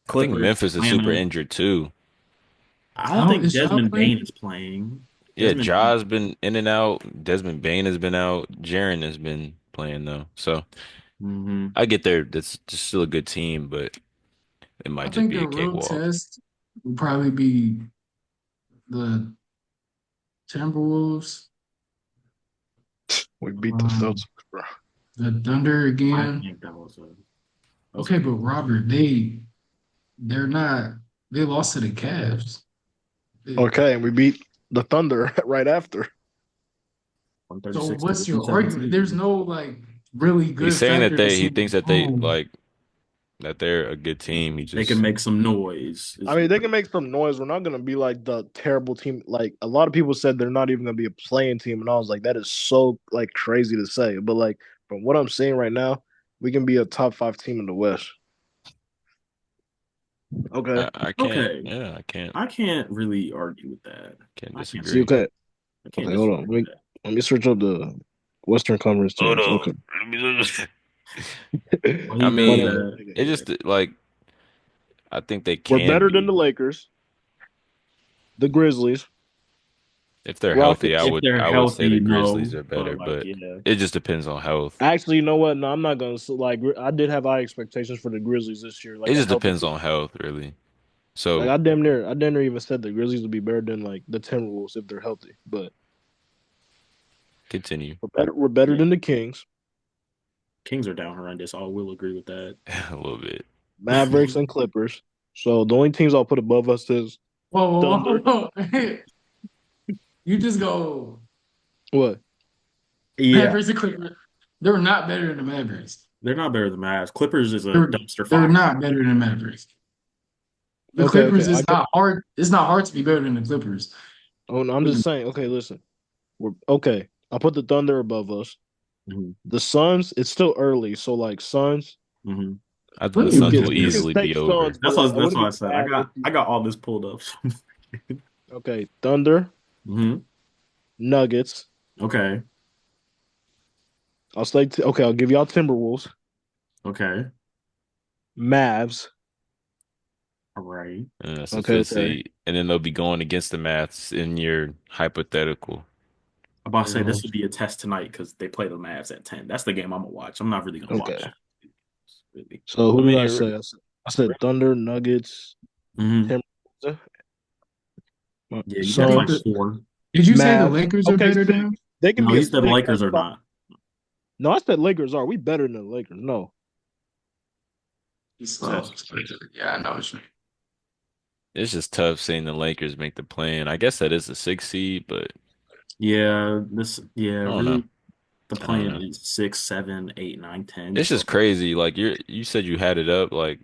I think Clippers, Memphis is super Atlanta. injured too. I don't How think is y'all Desmond Bain playing? is playing. Yeah, Desmond Bain. Ja's been in and out. Desmond Bain has been out. Jaren has been playing though. So Hmm. I get there. That's just still a good team, but it I might just think be the a real cakewalk. test will probably be the Timberwolves, We beat the um, Celtics, bro. the Thunder I again. think that was a Okay, but good Robert, they're not. They lost to the Cavs. They- Okay, and we beat the Thunder right after. so 136 to what's your argument? There's 117. no like really He's good saying that factor to he say, thinks that they oh, like that they're a good team. He They can just make some noise. I mean, they can make some noise. We're not gonna be like the terrible team. Like a lot of people said, they're not even gonna be a playing team, and I was like, that is so like crazy to say. But like from what I'm seeing right now, we can be a top five team in the West. Okay. I can't. Okay. Yeah, I I can't really argue with that. can't I can't See, disagree. okay. I can't Okay, hold on. disagree with that. Let me search up the Western Conference Hold teams. on. Okay. Let me look. Well, I he knows Funny. mean, that. it Yeah. just like I think they We're can better than be the Lakers, the Grizzlies, if they're healthy. Rockets. If they're I would say the healthy, Grizzlies no. are But better, like, but yeah. it just depends on health. Actually, you know what? No, I'm not gonna like. I did have high expectations for the Grizzlies this year, It like a just healthy. depends on health, really. Like So I damn near even said the Grizzlies would be better than like the Timberwolves if they're healthy. But continue we're better. We're better Yeah. than the Kings, Kings are down horrendous. I will agree with that. a little bit. Mavericks, and Clippers. So the only teams I'll put above us is whoa, whoa, Thunder. whoa, whoa. You just go What? Yeah. Mavericks and Clippers. They're not better than the Mavericks. They're not better than Mavs. Clippers is a They're dumpster they're fire. not better than Mavericks. The Okay, okay. Clippers I is get. not hard. It's not hard to be better than the Clippers. Oh, no, I'm just saying. Okay, listen. We're okay. I'll put the Thunder above us. Hmm. The Suns. It's still early, so like Suns. Hmm. I think Let the me You Suns look can will at you can this. easily take be over. Suns, but like I That's wouldn't what be I said. I mad if got you. I got all this pulled up. Okay, Thunder, Hmm. Nuggets. Okay. I'll say. Okay, I'll give y'all Timberwolves, Okay. Mavs. All right. And that's the Okay, fifth okay. seed, and then they'll be going against the maths in your hypothetical. I'm about to say Mhm. this would be a test tonight because they play the Mavs at 10. That's the game I'm gonna watch. I'm not really gonna watch. Okay. Really. So I who did mean, I say? I said Thunder, Nuggets, Hmm. Timberwolves, Yeah, you You got think like Suns, that? four. Did you say the Mavs. Lakers are Okay, better than six. them? They can No, be you a said the six at Lakers are five. not. No, I said Lakers are. We better than the Lakers. No. Oh, yeah, I know what you mean. it's just tough seeing the Lakers make the play, and I guess that is a six seed, but Yeah, I don't know. really the I don't plan know. is 6, 7, 8, 9, 10. It's just So crazy. Like you said you had it up. Like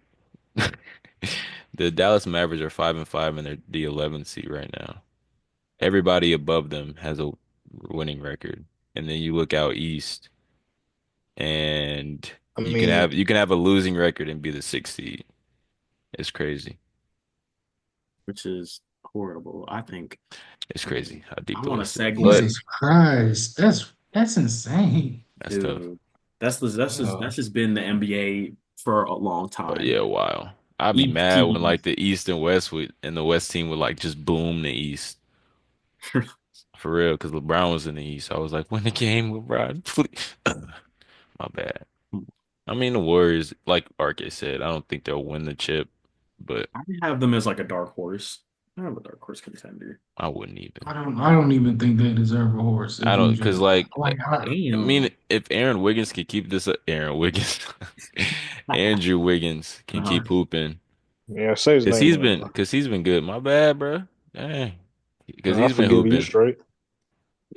the Dallas Mavericks are 5-5, and they're the 11th seed right now. Everybody above them has a winning record, and then you look out east, and I mean, you can have a losing record and be the sixth seed. It's crazy. which is horrible. I think It's crazy how deep I the want to West is. segue. But Jesus Christ, that's insane. that's tough. Dude, that's just been the NBA for a long But time. yeah, wow. I'd be Each mad when team, like the East and West would and the West team would like just boom the East for real because LeBron was in the East. I was like, win the game, LeBron, please. My bad. I mean, the Warriors, like RK said, I don't think they'll win the chip, but I have them as like a dark horse. I have a dark horse contender. I wouldn't even. I don't even think they deserve a horse I if you don't because just like I mean, Damn. if Aaron Wiggins can keep this up, Aaron Wiggins, Andrew Wiggins can Uh-huh. keep hooping. yeah, say his name right. Cause he's been good. My bad, bro. Dang. Cause I he's been forgive you hooping. straight.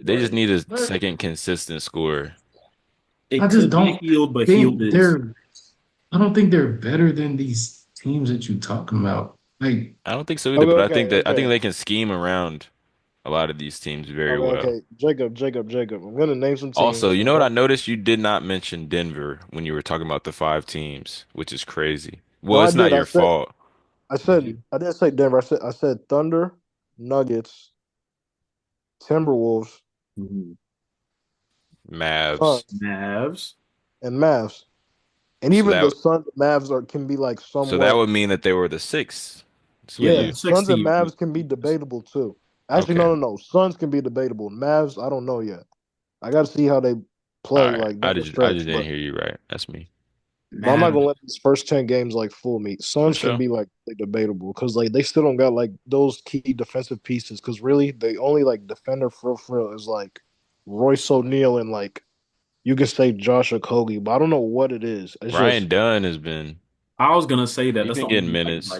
They just Right. need a but second consistent scorer. I It just could be don't healed, but healed think is they're I don't think they're better than these teams that you're talking about. Like I don't think so either, Okay, but okay, I think okay. they can scheme around. a lot of these teams very Okay, well. okay. Jacob. I'm gonna name some teams, Also, and you I know what I want noticed? You did not mention Denver when you were talking about the five teams, which is crazy. no, Well, I it's not did. your fault. Did you? I didn't say Denver. I said Thunder, Nuggets, Timberwolves, Mhm. Mavs. Suns, Mavs. and Mavs. And So even the that Suns and Mavs are can be like so that somewhat. would mean that they were the sixth. That's what Yeah, Yeah, the you. six Suns and seed. Mavs can be debatable too. Actually, Okay. no. Suns can be debatable. Mavs, I don't know yet. I got to see how they All play right. like down the I stretch. just didn't hear you right. That's me. But I'm not gonna Mavs. let these first 10 games like fool me. For Suns can sure. be like debatable because like they still don't got like those key defensive pieces. Because really, the only like defender for real is like Royce O'Neal and like you can say Josh Okogie, but I don't know what it is. It's Ryan just Dunn has been. I was gonna say that. He's That's been the getting only minutes.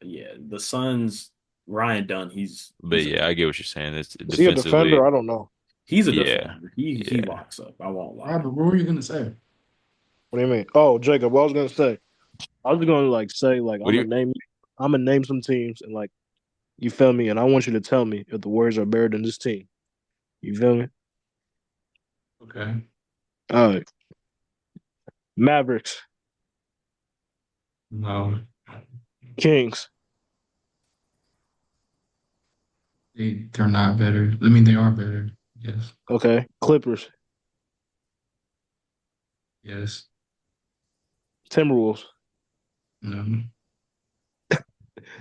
yeah, the Suns. Ryan Dunn. But He's a yeah, I get what you're saying. It's is he a defender? defensively. I don't know. he's a Yeah. defender. He Yeah. locks up. I won't lie. Robert, what were you gonna say? What do you mean? Oh, Jacob, what I was gonna say. I was gonna like say like What do you? I'm gonna name some teams and like you feel me, and I want you to tell me if the Warriors are better than this team. You feel me? Okay. All right. Mavericks, No, Kings, they're not better. I mean, they are better. Yes. okay. Clippers, Yes. Timberwolves, No.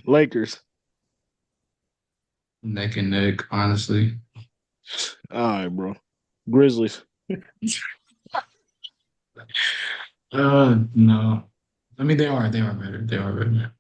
Lakers. Neck and neck, honestly. All right, bro. Grizzlies. No. I mean, they are. They are better. They are better.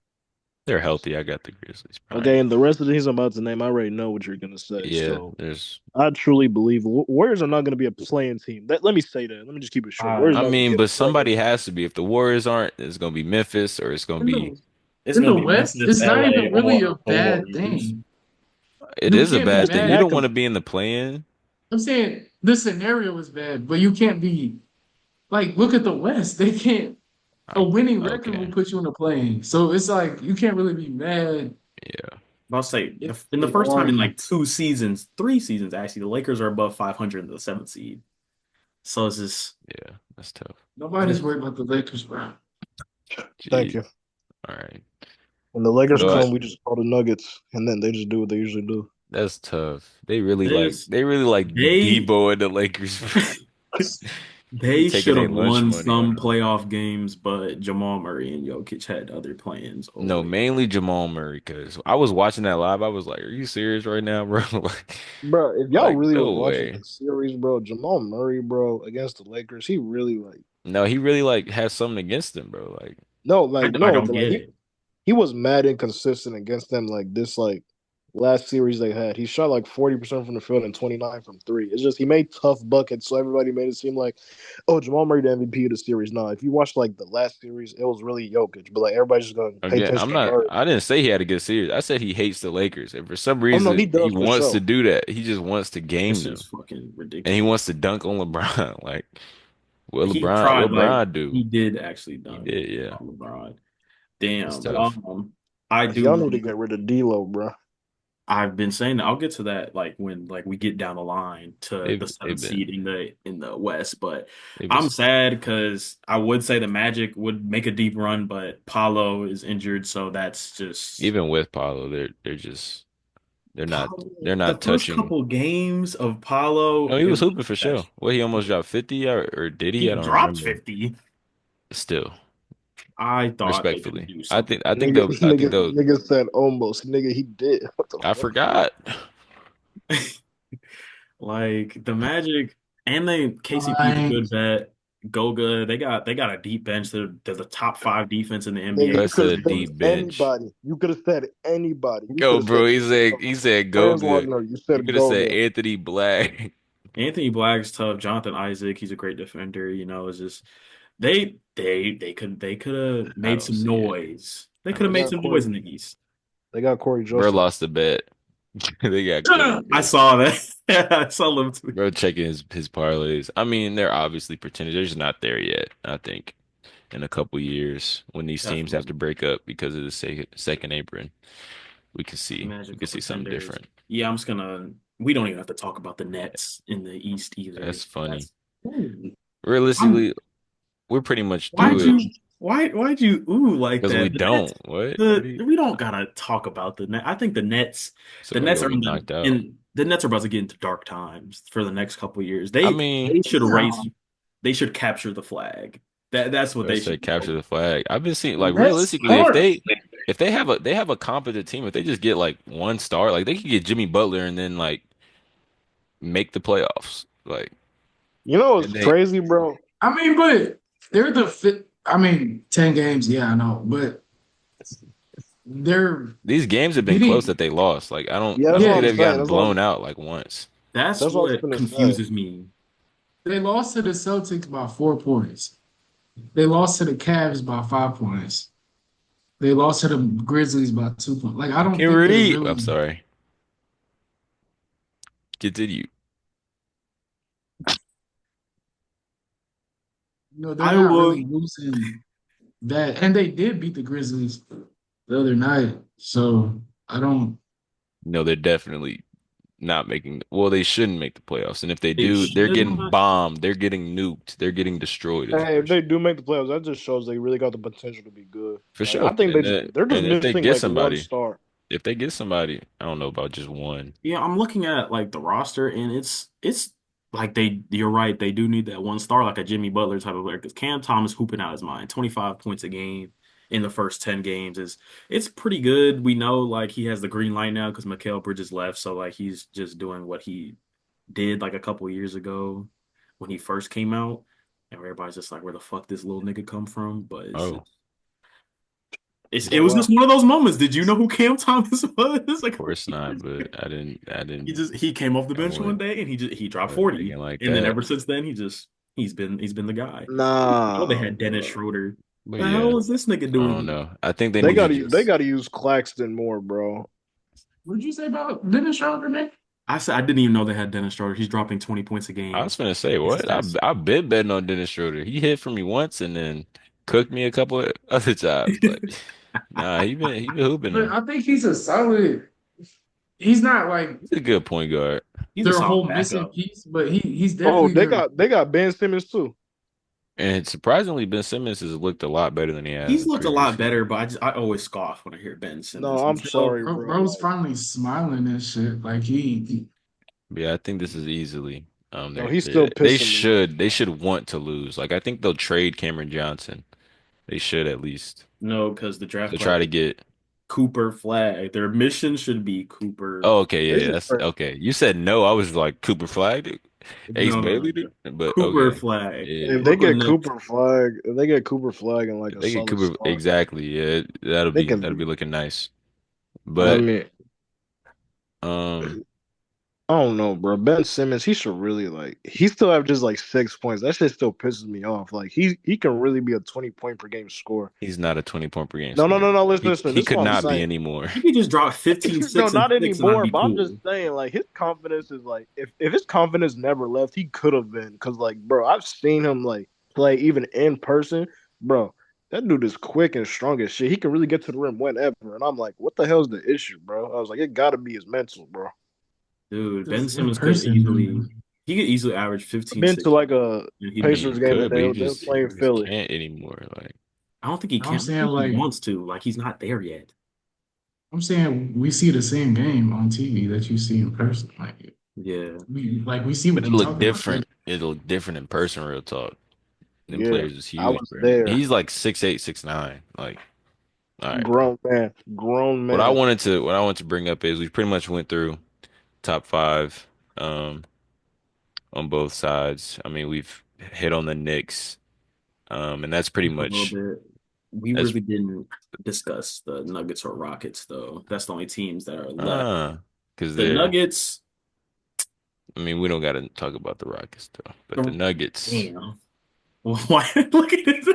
They're healthy. I got the Grizzlies, Okay, Brian. and the rest of the teams I'm about to name, I already know what you're gonna say. Yeah, So there's. I truly believe Warriors are not gonna be a playing team. Let me say that. Let me just keep it short. Warriors Uh, are I not gonna be mean, a but playing somebody has to be. If the Warriors aren't, it's gonna be Memphis or it's gonna In be. the it's in gonna the be West, Memphis, it's not LA, even really a or the bad Warriors. thing. It You is a can't be bad thing. You team. mad. don't want to be in the play-in. I'm saying this scenario is bad, but you can't be like look at the West. They can't a winning record will Okay. put you in the plane. So it's like you can't really be mad Yeah. I'll say if in the they first time are. in like 2 seasons, 3 seasons actually, the Lakers are above 500 in the seventh seed. So it's just Yeah. That's tough. Nobody's worried about the Lakers, bro. Thank Gee. you. All right. When the You Lakers know what? come, we just call the Nuggets, and then they just do what they usually do. That's tough. this They really like they Debo and the Lakers. they Taking should their have lunch won money. some playoff games, but Jamal Murray and Jokic had other plans No, over it. mainly Jamal Murray, because I was watching that live. I was like, "Are you serious right now, bro?" Bro, if y'all Like, really was no watching way. the series, bro, Jamal Murray, bro, against the Lakers, he really like No, he really like has something against him, bro. Like, I no, don't but like get it. he was mad inconsistent against them like this like last series they had. He shot like 40% from the field and 29 from three. It's just he made tough buckets, so everybody made it seem like, oh, Jamal Murray the MVP of the series. No, if you watch like the last series, it was really Jokic, but like everybody's just gonna pay again, attention to Murray. I didn't say he had a good series. I said he hates the Lakers, and for some Oh no, reason, he he does for wants to sure. do that. He just wants to game It's them, just fucking and he ridiculous. wants to dunk on LeBron. Like, He tried, What like LeBron do? he did actually He dunk did, yeah. on LeBron. It's Damn. tough. I do Y'all need to like get rid of D'Lo, bro. I've been saying that I'll get to that like when like we get down the line to the They've seventh seed been in the West. But they've been I'm sad because I would say the Magic would make a deep run, but Paulo is injured, so that's just even with Paulo, they're not Paulo, they're the not first touching. couple games of Paulo, No, he it was was hooping for sure. that Well, he almost dropped 50 or did he? I he don't dropped remember. 50. Still, I thought they could respectfully. do something. I think they'll Nigga said almost. Nigga, he did. What the I fuck? forgot. Like the Magic and KCP is a Fine. good bet. Goga, they got a deep bench. They're the top five defense in the Nigga, NBA you That's could this have a said season. deep bench. anybody. You could have said anybody. You could Go, have said bro. Goga. He said go Franz good. Wagner. You You said could have said Goga. Anthony Black. Anthony Black's tough. Jonathan Isaac, he's a great defender. It's just they could have I made don't some see it. noise. They I could have don't They made see got some it. Corey. noise in the East. They got Corey Bro Joseph. lost the bet. They got Corey. I Bro. saw that. I saw them tweet. Bro checking his parlays. I mean, they're obviously pretending. They're just not there yet. I think in a couple years when these teams have to Definitely. break up because of the second apron, we The can Magic see are something pretenders. different. Yeah, I'm just gonna we don't even have to talk about the Nets in the East either. That's funny. That's ooh. I'm Realistically, we're pretty much why'd through it you why'd you ooh like because we that? The don't. Nets What? the we don't gotta talk about the net. I think So the we're Nets gonna are be knocked out. the Nets are about to get into dark times for the next couple of years. I mean, They should Yeah, race they should capture the flag. That's what I they said should capture do. the flag. I've been seeing like that's realistically, hard. if they have a competent team, if they just get like one star, like they could get Jimmy Butler and then like make the playoffs. Like You know what's and they crazy, bro? I mean, but they're the fit. I mean, 10 games. Yeah, I know, but they're these games have been close getting. that they lost. Like Yeah, I that's don't what think I'm Yeah, they've saying. gotten blown out like once. That's That's what I was what gonna say. confuses me. they lost to the Celtics by 4 points. They lost to the Cavs by 5 points. They lost to the Grizzlies by 2 points. Like I I don't can't think they're read. I'm really. sorry. Continue. They're I not will. really losing that, and they did beat the Grizzlies the other night. So I don't. No, they're definitely not making. Well, they shouldn't make the playoffs, and if they They do, they're should getting not. bombed. They're getting nuked. They're getting destroyed. Is the Hey, if first they do make the playoffs, that just shows they really got the potential to be good. for Like sure. I think they're just And if they missing get like one somebody, star. if they get somebody, I don't know about just one. Yeah, I'm looking at like the roster, and it's like you're right, they do need that one star, like a Jimmy Butler type of player, because Cam Thomas hooping out his mind, 25 points a game in the first 10 games is it's pretty good. We know like he has the green light now because Mikal Bridges left, so like he's just doing what he did like a couple years ago when he first came out, and everybody's just like, where the fuck this little nigga come from? But Oh, it But was just well, one of those moments. Did you know who Cam Thomas was? of Like, course not. But he came off the I bench one wasn't, day and he I dropped wasn't 40. thinking like And then that. ever since then he's been the guy. Oh, they nah, had Dennis bro. Schroeder. But The hell yeah, is this nigga I doing don't here? know. I think they They need to gotta just. use Claxton more, bro. What did you say about Dennis Schroeder, man? I said I didn't even know they had Dennis Schroeder. He's dropping 20 points a I game. was gonna say It's what that's I've been betting on Dennis Schroeder. He hit for me once and then cooked me a couple of other times. But nah, he been hooping But though. I think he's a solid. He's not like He's a good point guard. he's a their solid whole missing backup. piece, but he's Oh, definitely their. they got Ben Simmons too. And surprisingly, Ben Simmons has looked a lot better than he has He's in looked a previous lot better, seasons. but I always scoff when I hear Ben No, Simmons I'm until sorry, bro. Bro's Like, finally smiling and shit. Like But yeah, I think this is easily no, he's still pissing me off. they should want to lose. Like I think they'll trade Cameron Johnson. They should at least no, because the draft to class try to get. Cooper Flag. Their mission should be Cooper. Oh, okay, They yeah, should that's okay. You said no. I was like Cooper Flag, dude. Ace No, no, Bailey, no. dude. But Cooper okay, Flag. yeah. if they Brooklyn get Nets. Cooper Flag in like If a they get solid Cooper, spot, exactly, yeah, they can that'll be be. looking nice. I But mean, um, I don't know, bro. Ben Simmons, he should really like. He still have just like 6 points. That shit still pisses me off. Like he can really be a 20 point per game score. he's not a 20 point per game No, no, scorer. no, no. Listen, listen. He This is could what I'm not be saying. anymore. He could just drop 15, No, 6, and not 6, and I'd anymore. be But I'm just cool. saying, like his confidence is like if his confidence never left, he could have been. Cause like, bro, I've seen him like play even in person, bro. That dude is quick and strong as shit. He can really get to the rim whenever. And I'm like, what the hell's the issue, bro? I was like, it gotta be his mental, bro. Dude, Ben just in Simmons could person, easily man. he could easily average I've 15, been to 6, like a and he'd I mean, be he Pacers game and could, but they was playing he just Philly. can't anymore. Like I don't think he I'm can. I saying think he like wants to. Like he's not there yet. I'm saying we see the same game on TV that you see in person. Yeah. We see but what it you're looked talking about. different. It looked different in person, real talk. Them Yeah, players is I huge, was bro. there. He's like 6'8", 6'9". Like, all right, bro. Grown man. What I wanted to bring up is we pretty much went through top five um on both sides. I mean, we've hit on the Knicks, and that's pretty A little much bit. We that's really didn't discuss the Nuggets or Rockets though. That's the only teams that are left. uh because The they're. Nuggets, I mean, we don't got to talk about the Rockets though, but the the, Nuggets. damn. Why look at this?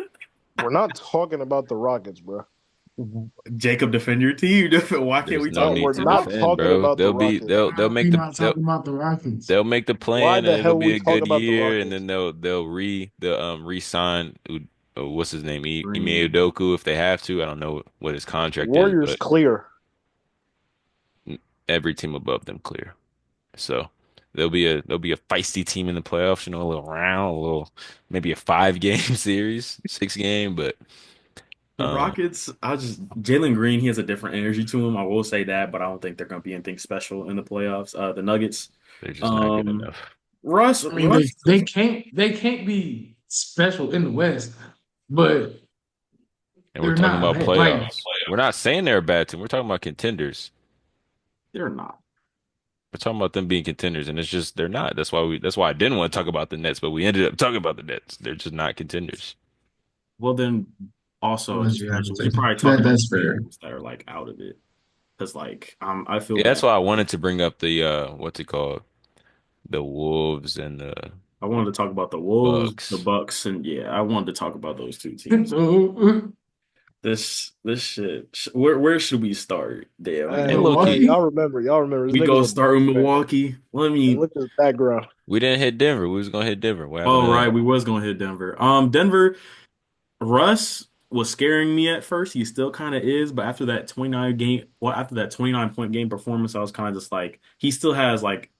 We're not talking about the Rockets, bro. Jacob, defend your team. Why can't There's we no talk No, need we're about to the not Rockets? defend, talking bro. about the Rockets. They'll How we make the not talking about the Rockets? they'll make the Why plan the and it'll hell be we a talk good about the year and Rockets? then they'll re-sign what's his name? Ime Green. Udoka if they have to. I don't know what his contract is, Warriors but clear. every team above them clear. So there'll be a feisty team in the playoffs, a little round, a little maybe a 5 game series, 6 game, but The um Rockets, I just Jalen Green, he has a different energy to him. I will say that, but I don't think they're going to be anything special in the playoffs. The Nuggets, they're just not good um, enough. Russ, I mean, they Russ, they can't they can't be special in the West, but And we're they're talking not about bad. Like playoffs. We're not saying they're a bad team. We're talking about contenders. they're not. We're talking about them being contenders, and it's just they're not. That's why I didn't want to talk about the Nets, but we ended up talking about the Nets. They're just not contenders. Well, then I'll also let just you have mention it. we should probably talk That about that's the fair. teams that are like out of it because like I feel Yeah, that's bad. why I wanted to bring up the what's it called? The Wolves and the I wanted to talk about the Wolves, the Bucks. Bucks, and yeah, I wanted to talk about those two teams. This shit. Where should we start? Damn. Hey, And low key, Milwaukee. y'all remember this We nigga's go a start Bucks with fan. Milwaukee. Let And me. look at his background. we didn't hit Denver. We was gonna hit Denver. What happened Oh to right, that? we was gonna hit Denver. Denver. Russ was scaring me at first. He still kind of is, but after that 29 point game performance, I was kind of just like, he still has like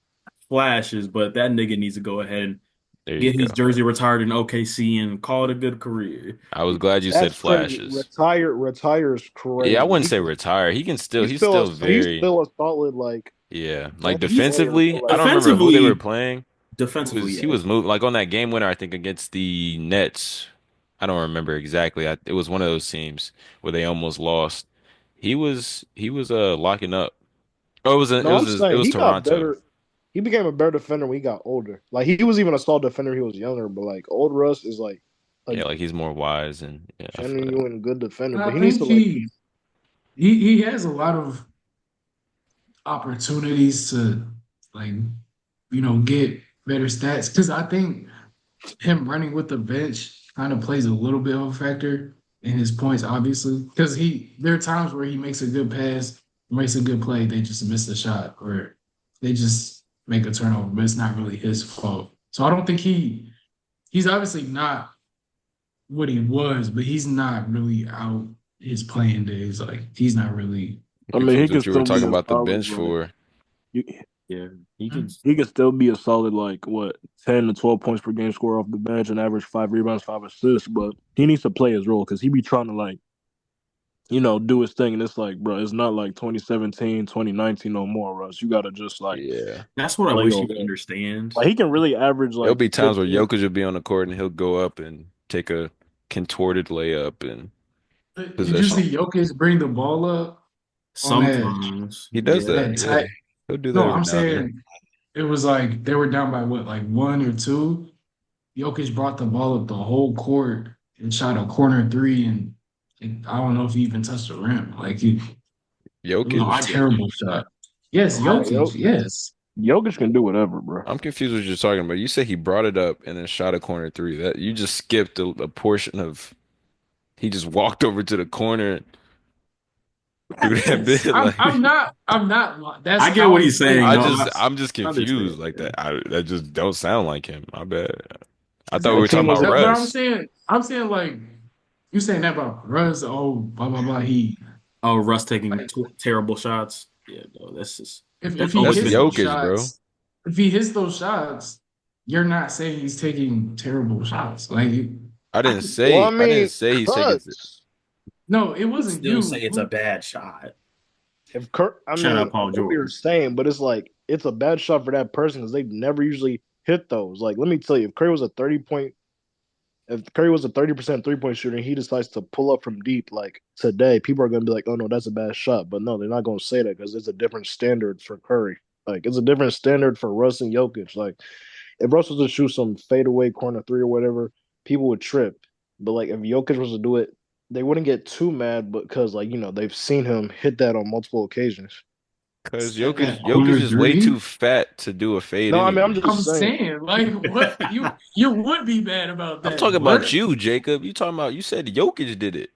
flashes, but that nigga needs to go ahead and There you get his go. jersey retired in OKC and call it a good career. I was glad you said That's crazy. flashes. Retire is Yeah, I crazy. wouldn't say retire. He can still He's he's still still he's very still a solid like yeah. Like bench He's player, but defensively, I like don't remember who they were defensively, playing. He defensively, was he yeah. was moving like on that game winner, I think against the Nets. I don't remember exactly. It was one of those teams where they almost lost. He was locking up. Oh, no, I'm it saying was he got Toronto. better. He became a better defender when he got older. Like he was even a solid defender. He was younger, but like old Russ is like a Yeah, like he's more wise and yeah, I feel that. genuine good defender. I But he needs think to like he has a lot of opportunities to like get better stats because I think him running with the bench kind of plays a little bit of a factor in his points, obviously, because there are times where he makes a good pass, makes a good play, they just miss the shot, or they just make a turnover, but it's not really his fault. So I don't think he's obviously not what he was, but he's not really out his playing days. Like he's not really. I'm I mean he confused can what you were still be talking a about the solid bench like for. you, Yeah, he could. he can still be a solid like what 10 to 12 points per game score off the bench and average 5 rebounds, 5 assists. But he needs to play his role because he be trying to like do his thing. And it's like, bro, it's not like 2017, 2019 no more, Russ. You got to just like Yeah. That's what I play wish your he would role. understand. Like he can really average There'll like be times where 15. Jokic will be on the court and he'll go up and take a contorted layup and Did you possession. see Jokic bring the ball up on that Sometimes, He does yeah. that. that Yeah. tight? He'll do that No, every I'm now and then. saying it was like they were down by what, like one or two. Jokic brought the ball up the whole court and shot a corner three, and I don't know if he even touched the rim. Like it was No, a I Jokic. get it. terrible shot. Yes, Yeah, Jokic. Yes. Jokic can do whatever, bro. I'm confused what you're talking about. You said he brought it up and then shot a corner three. That you just skipped a portion of he just walked over to the corner and threw that Yes. bit like I'm not. That's I get how what he he's saying. plays. No, I'm just I understand. confused like Yeah. that. That just don't sound like him. My bad. I thought we The were team talking was about But Russ. I'm saying like you saying that about Russ. Oh, blah blah blah. Oh, Russ taking Like, terrible shots. Yeah, no, if that's he always That's hits been. those Jokic, bro. shots, if he hits those shots, you're not saying he's taking terrible shots. Like I could, well, I I didn't mean, say he's taking cuts. no, it He'd wasn't still you. say it's a bad shot. If Kurt, I Shout mean, out I Paul get what you're George. saying, but it's like it's a bad shot for that person because they never usually hit those. Like, let me tell you, if Curry was a 30% 3 point shooter and he decides to pull up from deep like today, people are gonna be like, "Oh no, that's a bad shot." But no, they're not gonna say that because it's a different standard for Curry. Like, it's a different standard for Russ and Jokic. Like, if Russ was to shoot some fadeaway corner three or whatever, people would trip. But like, if Jokic was to do it, they wouldn't get too mad because like they've seen him hit that on multiple occasions. Because At that Jokic corner is way too three, fat to do a fade No, I mean I'm anyway. I'm just saying. saying like what you would be mad about I'm that. talking about What you, Jacob. You said Jokic did it.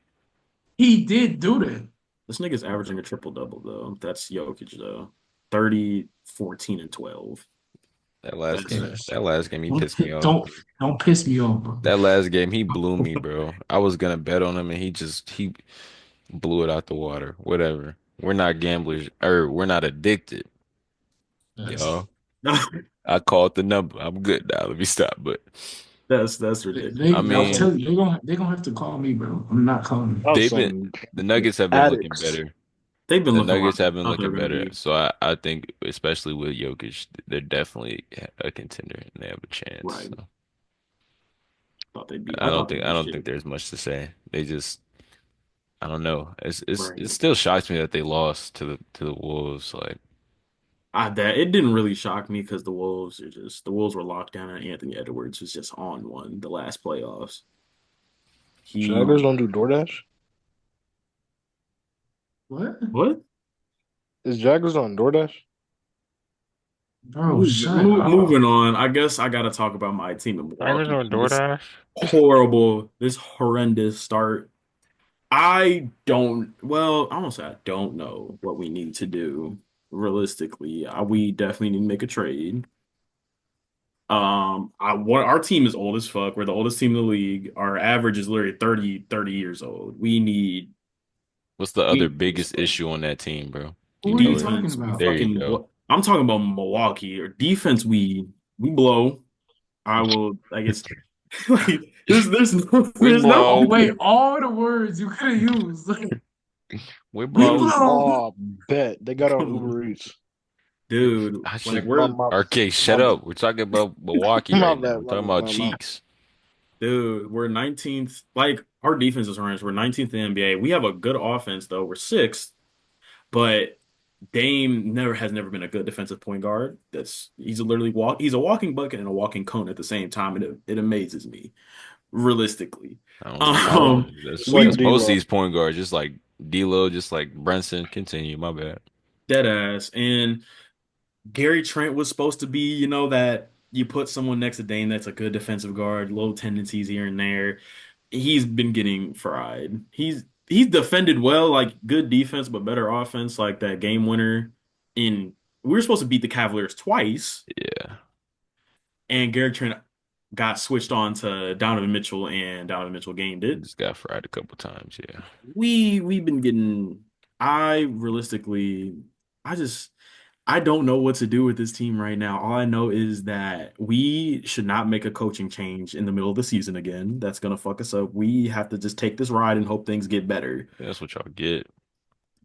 he did do that. This nigga's averaging a triple double though. That's Jokic though. 30, 14, and 12. That's That last game he pissed me Don't off. don't piss me off, bro. That last game he blew me, bro. I was gonna bet on him and he blew it out the water. Whatever. We're not gamblers or we're not addicted, That's y'all. I called the number. I'm good now. Let me stop. But That's They, I ridiculous. I'm mean, telling you, they're gonna have to call me, bro. I'm not calling. I was they've been saying the Nuggets have been looking addicts. better. They've been The looking a lot Nuggets better. have been I thought they were looking gonna better. be So I think, especially with Jokic, they're definitely a contender and they have a chance. right. So Thought they'd be. I I thought don't they'd think I be don't shit. think there's much to say. They just I don't know. It Right. still shocks me that they lost to the Wolves. Like That it didn't really shock me because the Wolves were locked down and Anthony Edwards was just on one the last playoffs. He Jaggers don't do DoorDash. What? what? Is Jaggers on DoorDash? Bro, shut Moving up. on. I guess I got to talk about my team in Tigers Milwaukee. on This DoorDash. this horrendous start. I don't, well, I don't say I don't know what we need to do realistically. We definitely need to make a trade. Our team is old as fuck. We're the oldest team in the league. Our average is literally thirty years old. What's the We other need to biggest start. issue on that team, bro? You Who are you know it. talking Defense, we about? There you fucking go. I'm talking about Milwaukee. Or defense, we blow. I guess like We there's no Oh, blow. wait, all the words you could have used. We We blow. blow. Oh, bet they got on come on, Uber Eats. dude. I Like should. My we're my RK, my shut up. We're talking about Milwaukee my right now. bad. We're My talking bad. about My bad. cheeks. Dude, we're 19th. Like our defense is ranks. We're 19th in the NBA. We have a good offense though. We're sixth, but Dame never been a good defensive point guard. He's a walking bucket and a walking cone at the same time, and it amazes me realistically. I don't know. It's like Um, it's like That's we most of D'Lo. these point guards, just like D'Lo, just like Brunson. Continue. My bad. dead ass and Gary Trent was supposed to be, that you put someone next to Dame that's a good defensive guard, low tendencies here and there. He's been getting fried. He's defended well, like good defense, but better offense, like that game winner in we were supposed to beat the Cavaliers twice, Yeah, and Gary Trent got switched on to Donovan Mitchell and Donovan Mitchell gamed he it. just got fried a couple times. Yeah, We've been getting I realistically I just I don't know what to do with this team right now. All I know is that we should not make a coaching change in the middle of the season again. That's gonna fuck us up. We have to just take this ride and hope things get better. that's what y'all get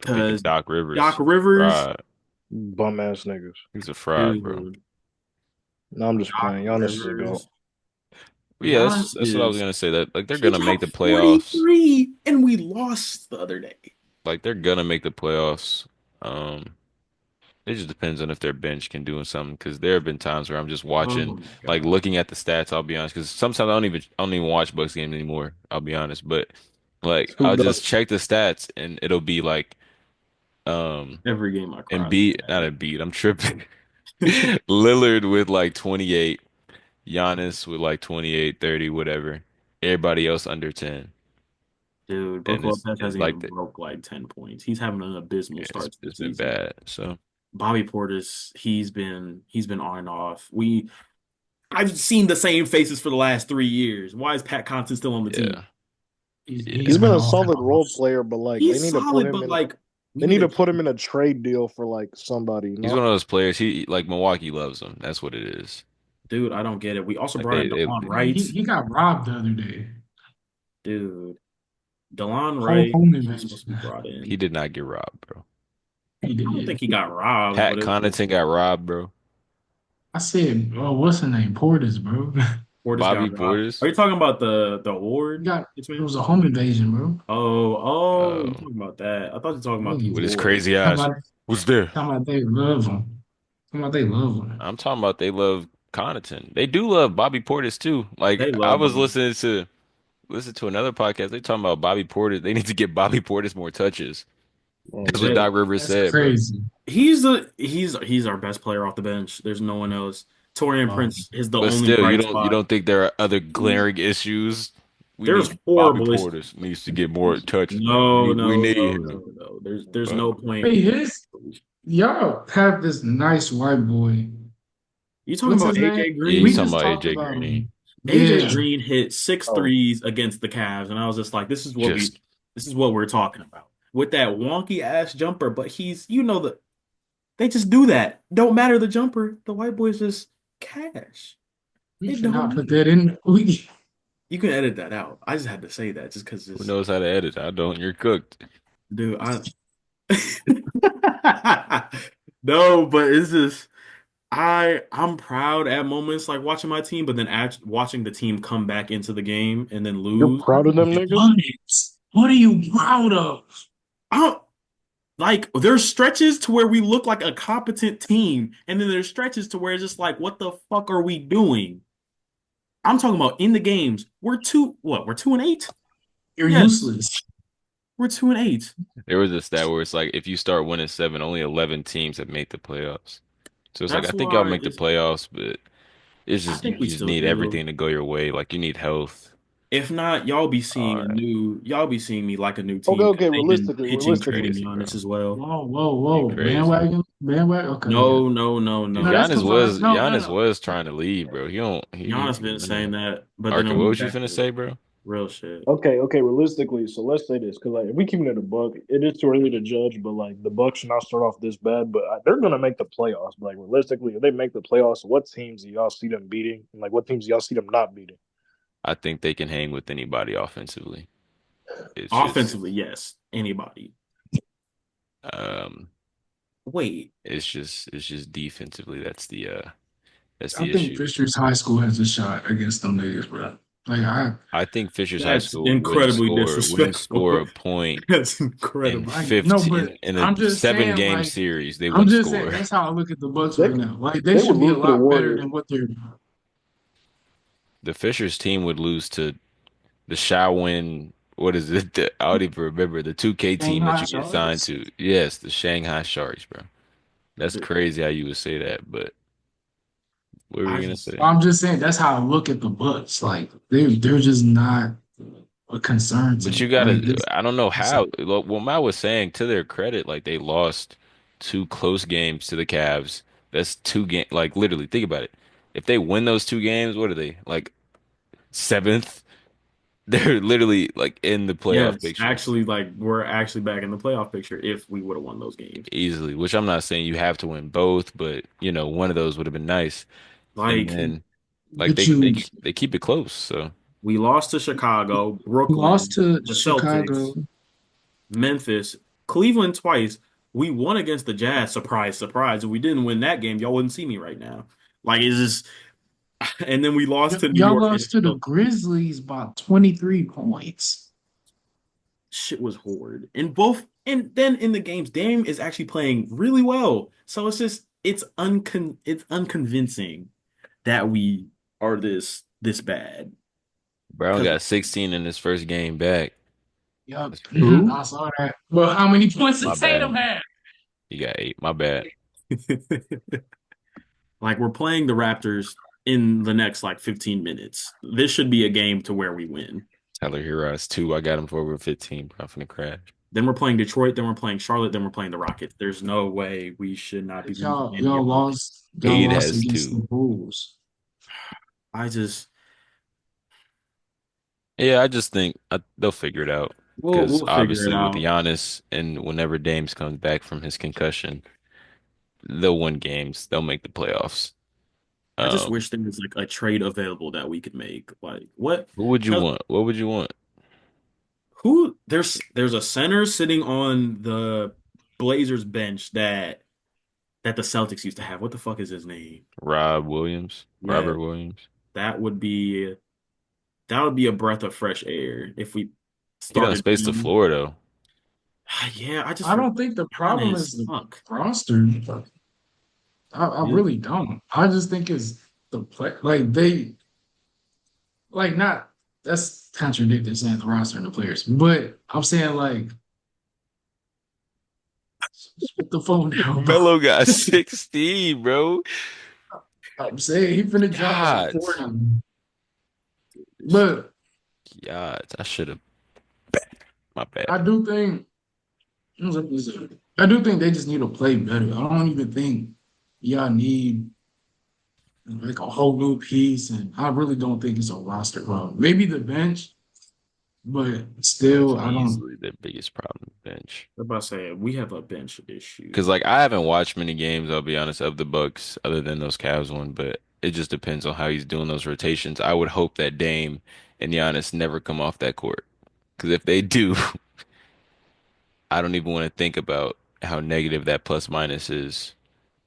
for picking Because Doc Doc Rivers. Rivers, Fraud. Bum ass niggas. He's a fraud, bro. dude, No, I'm just Doc playing. Giannis is a goat. Rivers, But yeah, Giannis that's what I was is gonna say. That like they're he gonna make dropped the playoffs. 43 and we lost the other day. Like they're gonna make the playoffs. Um, it just depends on if their bench can do something. Because there have been times where I'm just Oh watching, my like God. looking at the stats. I'll be honest. Because sometimes I don't even watch Bucks games anymore. I'll be honest. But like Who I'll just does? check the stats and it'll be like um Every game I cry. Embiid, not Embiid. I'm tripping. Lillard with like 28, Giannis with like 28, 30, whatever. Everybody else under 10. Dude, Brook And Lopez it's hasn't like even that. broke like 10 points. He's having an abysmal start to the It's been season. bad. So Bobby Portis, he's been on and off. I've seen the same faces for the last 3 years. Why is Pat Connaughton still on the team? yeah, He's He's yeah. been been a off and solid role off. player, but like they He's need to put solid, him but in a like we they need need to to put him in a trade deal for like somebody. He's one Not of those players. He like Milwaukee loves him. That's what it is. dude, I don't get it. We also Like brought in they DeLon Man, Wright. he got robbed the other day. Dude, DeLon Whole Wright home was supposed to be invasion. brought he in. did not get robbed, bro. He I don't think did. he got robbed, Pat but it was Connaughton got robbed, bro. I said, oh, what's his name? Portis, bro. Portis Bobby got robbed. Portis. Are you talking about the He award? got It's it me. was a home invasion, bro. You Uh, talking about that? I thought you were talking about the with his Yeah. award. crazy Talking eyes. about, Who's there? talking about they love him. Talking about they love him. I'm talking about they love Connaughton. They do love Bobby Portis too. Like They I love was Bobby. listen to another podcast. They talking about Bobby Portis. They need to get Bobby Portis more touches. That's what They, Doc Rivers That's said, bro. crazy. he's our best player off the bench. There's no one else. Torian Um, Prince is the But only still, you bright don't you spot. don't think there are other glaring issues? We There's need Bobby horrible issues. Portis needs to get more touches. Like No, we no, need no, him. no, no. There's But no point. hey, y'all have this nice white boy. You talking What's about his name? AJ yeah, you We Green? talking just about talked AJ about Green? him. AJ Yeah. Green hit six oh threes against the Cavs, and I was just like, this is what we're talking about with that wonky ass jumper. But he's, the They just do that. Don't matter the jumper. The white boys just cash. We It cannot don't put matter. that in. You can edit that out. I just had to say that just because Who it's knows how to edit? I don't. You're cooked. dude. I no, but it's just I'm proud at moments like watching my team, but then watching the team come back into the game and then You're lose. proud of them niggas? What are you proud of? I don't like there's stretches to where we look like a competent team, and then there's stretches to where it's just like, what the fuck are we doing? I'm talking about in the games. We're 2-8? You're Yes, useless. we're 2-8. There was a stat where it's like if you start winning seven, only 11 teams have made the playoffs. So it's like I That's think y'all why make the playoffs, but it's I just you think we just still need do. everything to go your way. Like you need health. If not, y'all be seeing me like a new Okay, team because okay, they've been realistically, pitching realistically. trading Crazy, Giannis bro. as well. Whoa, whoa, You whoa. crazy. Bandwagon? Bandwagon? Okay, yeah. No, no, no, And No, that's no. Giannis because I was no, no, Giannis no. was trying to leave, bro. He don't Giannis he been went out. saying that, but then Arkin, he'll what be was you back finna to say, bro? real shit. Okay, okay, realistically, so let's say this because like if we keep it in the book, it is too early to judge. But like the Bucks should not start off this bad, but they're gonna make the playoffs. But like realistically, if they make the playoffs, what teams do y'all see them beating, and like what teams do y'all see them not beating? I think they can hang with anybody offensively. It's just Offensively, yes. Anybody. um Wait. it's just defensively that's I the think issue. Fisher's High School has a shot against them niggas, bro. Like I think Fishers High That's School incredibly wouldn't score disrespectful. a point That's in incredible. no, 15 but in I'm a just seven saying, game like, series. They I'm wouldn't just saying score. that's how I look at the Bucks They right now. Like they they would should be a lose to the lot better Warriors. than what they're The Fishers team would lose to the Shaolin. What is it? I don't even remember the 2K team that Shanghai you get signed Sharks. to. Yes, the Shanghai Sharks, bro. That's crazy how you would say that, but what were I you gonna just say? I'm just saying that's how I look at the Bucks. Like they're just not a concern to But me. you Like gotta, I don't know it's how. What Matt was saying, to their credit, like they lost two close games to the Cavs. That's two game, like literally, think about it. If they win those two games, what are they? Like seventh? They're literally like in the playoff yes, picture actually, like we're actually back in the playoff picture if we would have won those games. easily, which I'm not saying you have to win both, but one of those would have been nice. And Like then like but you they keep it close. So we lost to Chicago, lost Brooklyn, to the Chicago. Celtics, Memphis, Cleveland twice. We won against the Jazz. Surprise, surprise. If we didn't win that game, y'all wouldn't see me right now. Like it's just, and then we lost to New Y'all York. And lost to the so Grizzlies by 23 points. shit was horrid. And then in the games, Dame is actually playing really well. So it's just, it's unconvincing that we are this bad. Brown Because got 16 in his first game back. Yup. That's crazy. who? I saw that. Well, how many points did My Tatum bad. have? He got 8. My bad. Like we're playing the Raptors in the next like 15 minutes. This should be a game to where we win. Tyler Hero has 2. I got him for over 15. Bro, I'm finna crash. Then we're playing Detroit, then we're playing Charlotte, then we're playing the Rockets. There's no way we should not be But losing y'all any y'all of those. lost y'all Cade lost has against 2. the Bulls. I just Yeah, I just think they'll figure it out. Because we'll figure it obviously with out. Giannis and whenever Dames comes back from his concussion, they'll win games. They'll make the playoffs. I just Um, wish there was like a trade available that we could make. Like what? who would you 'Cause want? What would you want? who there's a center sitting on the Blazers bench that the Celtics used to have. What the fuck is his name? Rob Williams? Yeah, Robert Williams? that would be that would be a breath of fresh air if we He done started space the him. floor though. Yeah, I just I forgot don't think the problem is Giannis. the Fuck. roster. I really don't. I just think it's the play. Like they like not. That's contradicting saying the roster and the players, but I'm saying like just put the phone down, bro. Melo got 16, bro. I'm saying he finna drop like God. 40. But God, I should have. My bad. I do think I do think they just need to play better. I don't even think y'all need like a whole new piece, and I really don't think it's a roster problem. Maybe the bench, but That's still, I don't. easily the biggest problem, bench. I'm about to say we have a bench Because issue. like I haven't watched many games, I'll be honest, of the Bucks other than those Cavs one, but it just depends on how he's doing those rotations. I would hope that Dame and Giannis never come off that court. Because if they do, I don't even want to think about how negative that plus minus is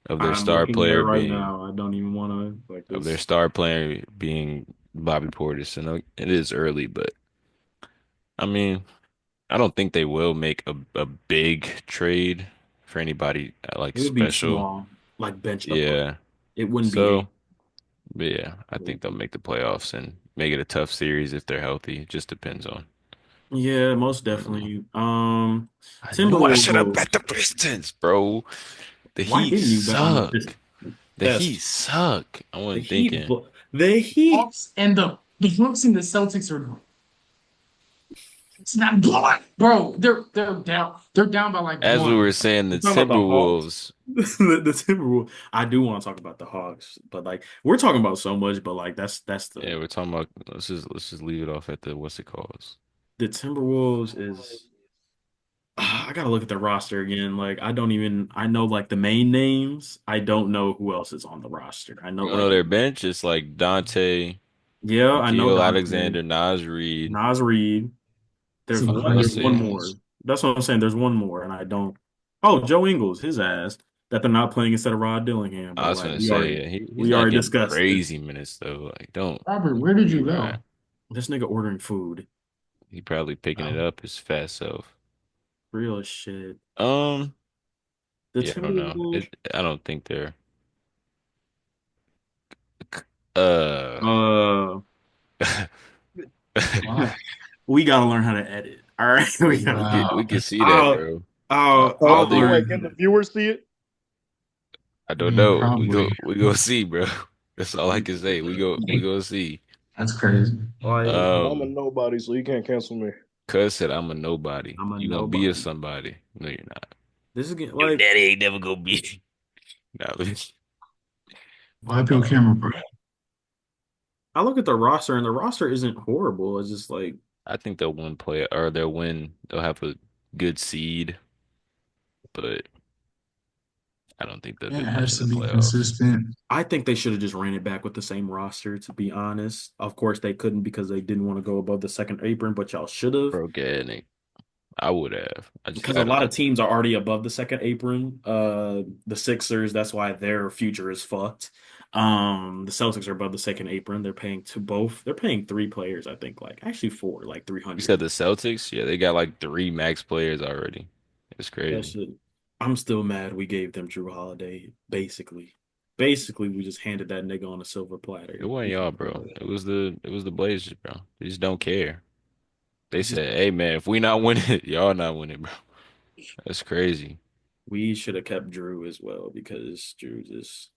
of their I'm star looking at it player right being now. I don't even want to like of their this. star player being Bobby Portis. And it is early, but I mean, I don't think they will make a big trade for anybody like It would be special. small, like bench the Bucks. Yeah. It wouldn't be So, a. but yeah, I think they'll make the playoffs and make it a tough series if they're healthy. It just depends on. Yeah, most Mm. definitely. I knew I should have bet Timberwolves. the Pistons, bro. The Why Heat didn't you bet on the Pistons? suck. The Heat That's suck. I the wasn't Heat. thinking. The Heat. Hawks and the Hawks and the Celtics are. It's not blowing, bro. They're down. They're down by like As we were one. saying, the We're talking about the Hawks. Timberwolves. The Timberwolves. I do want to talk about the Hawks, but like we're talking about so much, but like that's Yeah, the we're talking about. Let's just leave it off at the what's it called? the Timberwolves is. I gotta look at the roster again. Like I don't even. I know like the main names. I don't know who else is on the roster. I know You don't know like their bench? It's like Dante, yeah, I know Nikhil Dante, Alexander, Naz Reid. Nas Reed. There's Some one. Let's There's crazy one see. more. names. That's what I'm saying. There's one more, and I don't. Oh, Joe Ingles, his ass. That they're not playing instead of Rod Dillingham. I But was like gonna say, yeah, he's we not already getting discussed this. crazy minutes though. Like, don't Robert, where did you try. go? This nigga ordering food, He probably picking it Oh, up his fast self. real as shit. Um, The yeah, I don't know. Timberwolves. I don't think they're. Uh, Uh, wow. we gotta learn how to edit. All right, we gotta. we Wow. can see that, I'll bro. I I'll don't think Like, learn how can the to. viewers see it? I don't Yeah, know. probably. We go see, bro. That's all I can say. We go see. That's crazy. Like Listen, I'm a Um, nobody, so you can't cancel me. Cuz said I'm a nobody. I'm a You gonna be a nobody. somebody. No, you're not. This is getting Your like daddy ain't never gonna be. Nah, Wipe your um, camera, bro. I look at the roster and the roster isn't horrible. It's just like I think they'll win play or they'll win. They'll have a good seed, but I don't think they'll Yeah, it do much has in to the be playoffs. consistent. I think they should have just ran it back with the same roster, to be honest. Of course, they couldn't because they didn't want to go above the second apron, but y'all should have. Organic. I would have. Because a I don't lot of know. teams are already above the second apron. The Sixers, that's why their future is fucked. The Celtics are above the second apron. They're paying to both. They're paying three players, I think, like actually four, like You 300. said the Celtics? Yeah, they got like three max players already. It's That crazy. shit. I'm still mad we gave them Drew Holiday, basically. Basically, we just handed that nigga on a silver It platter. wasn't y'all, bro. It was the Blazers, bro. They just don't care. They I just said, "Hey, man, if we not winning, y'all not winning, bro." That's crazy. we should have kept Drew as well because Drew just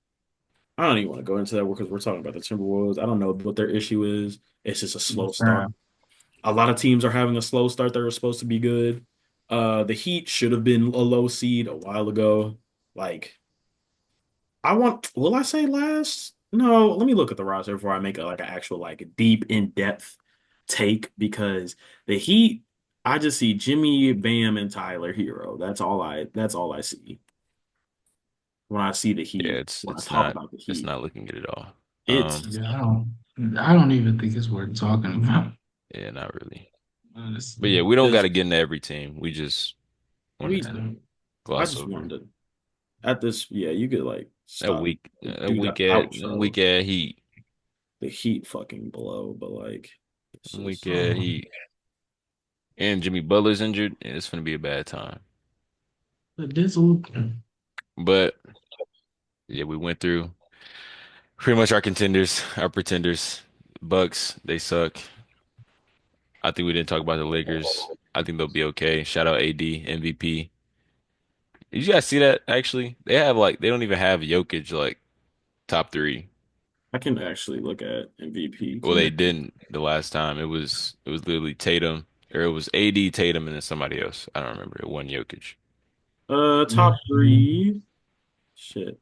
I don't even want to go into that because we're talking about the Timberwolves. I don't know what their issue is. It's just a slow start. Fam. A lot of teams are having a slow start that are supposed to be good. The Heat should have been a low seed a while ago. Like, will I say last? No, let me look at the roster before I make like an actual like deep in-depth take because the Heat, I just see Jimmy, Bam, and Tyler Hero. That's all I see when I see the Yeah, Heat, when I it's talk not about the Heat. not looking good at all. It's Yeah, I don't even think it's worth talking about, Yeah, not really. But honestly. yeah, we don't got to just get into every team. We just wanted we to Yeah. I gloss just over wanted to at this, yeah, you could like stop do the that outro. week at Heat, The Heat fucking blow, but like it's week just at Um, Heat, and Jimmy Butler's injured. Yeah, it's gonna be a bad time. but this will, But yeah, we went through pretty much our contenders, our pretenders. Bucks, they suck. I think we didn't talk about the Lakers. I think they'll be okay. Shout out AD, MVP. Did you guys see that actually? They have like they don't even have Jokic like top three. I can actually look at MVP. Well, Give me they didn't the last time. It was literally Tatum or it was AD, Tatum, and then somebody else. I don't remember. It wasn't Jokic. yeah, top three. Shit.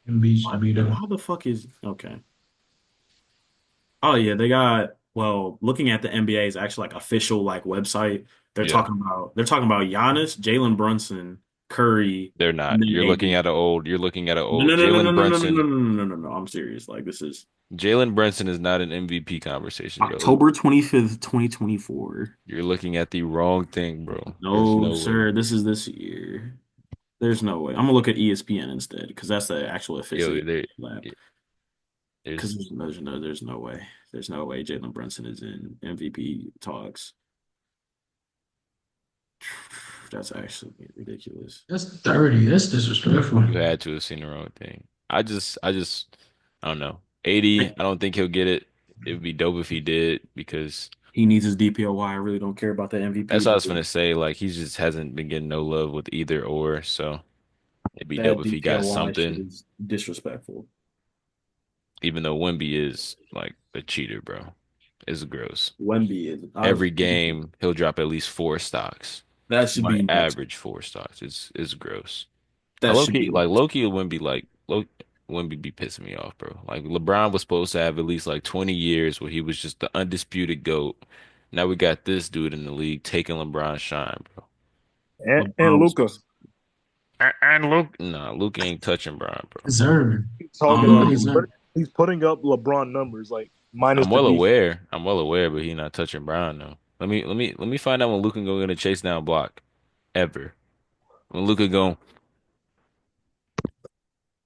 Embiid should be there. How the fuck is okay. Oh yeah, they got Well, looking at the NBA's actually like official like website, Yeah, they're talking about Giannis, Jalen Brunson, Curry, they're and not. then AD. You're looking at an No, old no, no, no, no, Jalen no, no, no, no, Brunson. no, no, no, no, no. I'm serious. Like this is Jalen Brunson is not an MVP conversation, Joey. October 25th, 2024. You're looking at the wrong thing, bro. There's No, no way. sir, this is this year. There's no way. I'm gonna look at ESPN instead because that's the actual official Yo, there, lab. Because there's there's no way. There's no way Jalen Brunson is in MVP talks. That's actually ridiculous. That's 30. That's disrespectful. you had to have seen the wrong thing. I don't know. 80, I don't think he'll get it. It would be dope if he did because He needs his DPOY. I really don't care about the that's MVP. what I was gonna say. Like he just hasn't been getting no love with either or. So it'd be dope That if he got DPOY shit something. is disrespectful. Even though Wemby is like a cheater, bro. It's gross. Wemby is. Every game he'll drop at least 4 stocks. That should On be next. average 4 stocks. It's gross. That should be next. Low key Wemby Wemby be pissing me off, bro. Like LeBron was supposed to have at least like 20 years where he was just the undisputed GOAT. Now we got this dude in the league taking LeBron's shine, bro. And LeBron was Luca. supposed And Luke, nah, Luke ain't touching Bron, bro. Deserving. He's to- talking Luka about deserving. he's putting up LeBron numbers like minus I'm the well defense. aware. I'm well aware, but he not touching Bron though. Let me find out when Luka gonna chase down block ever. When Luka go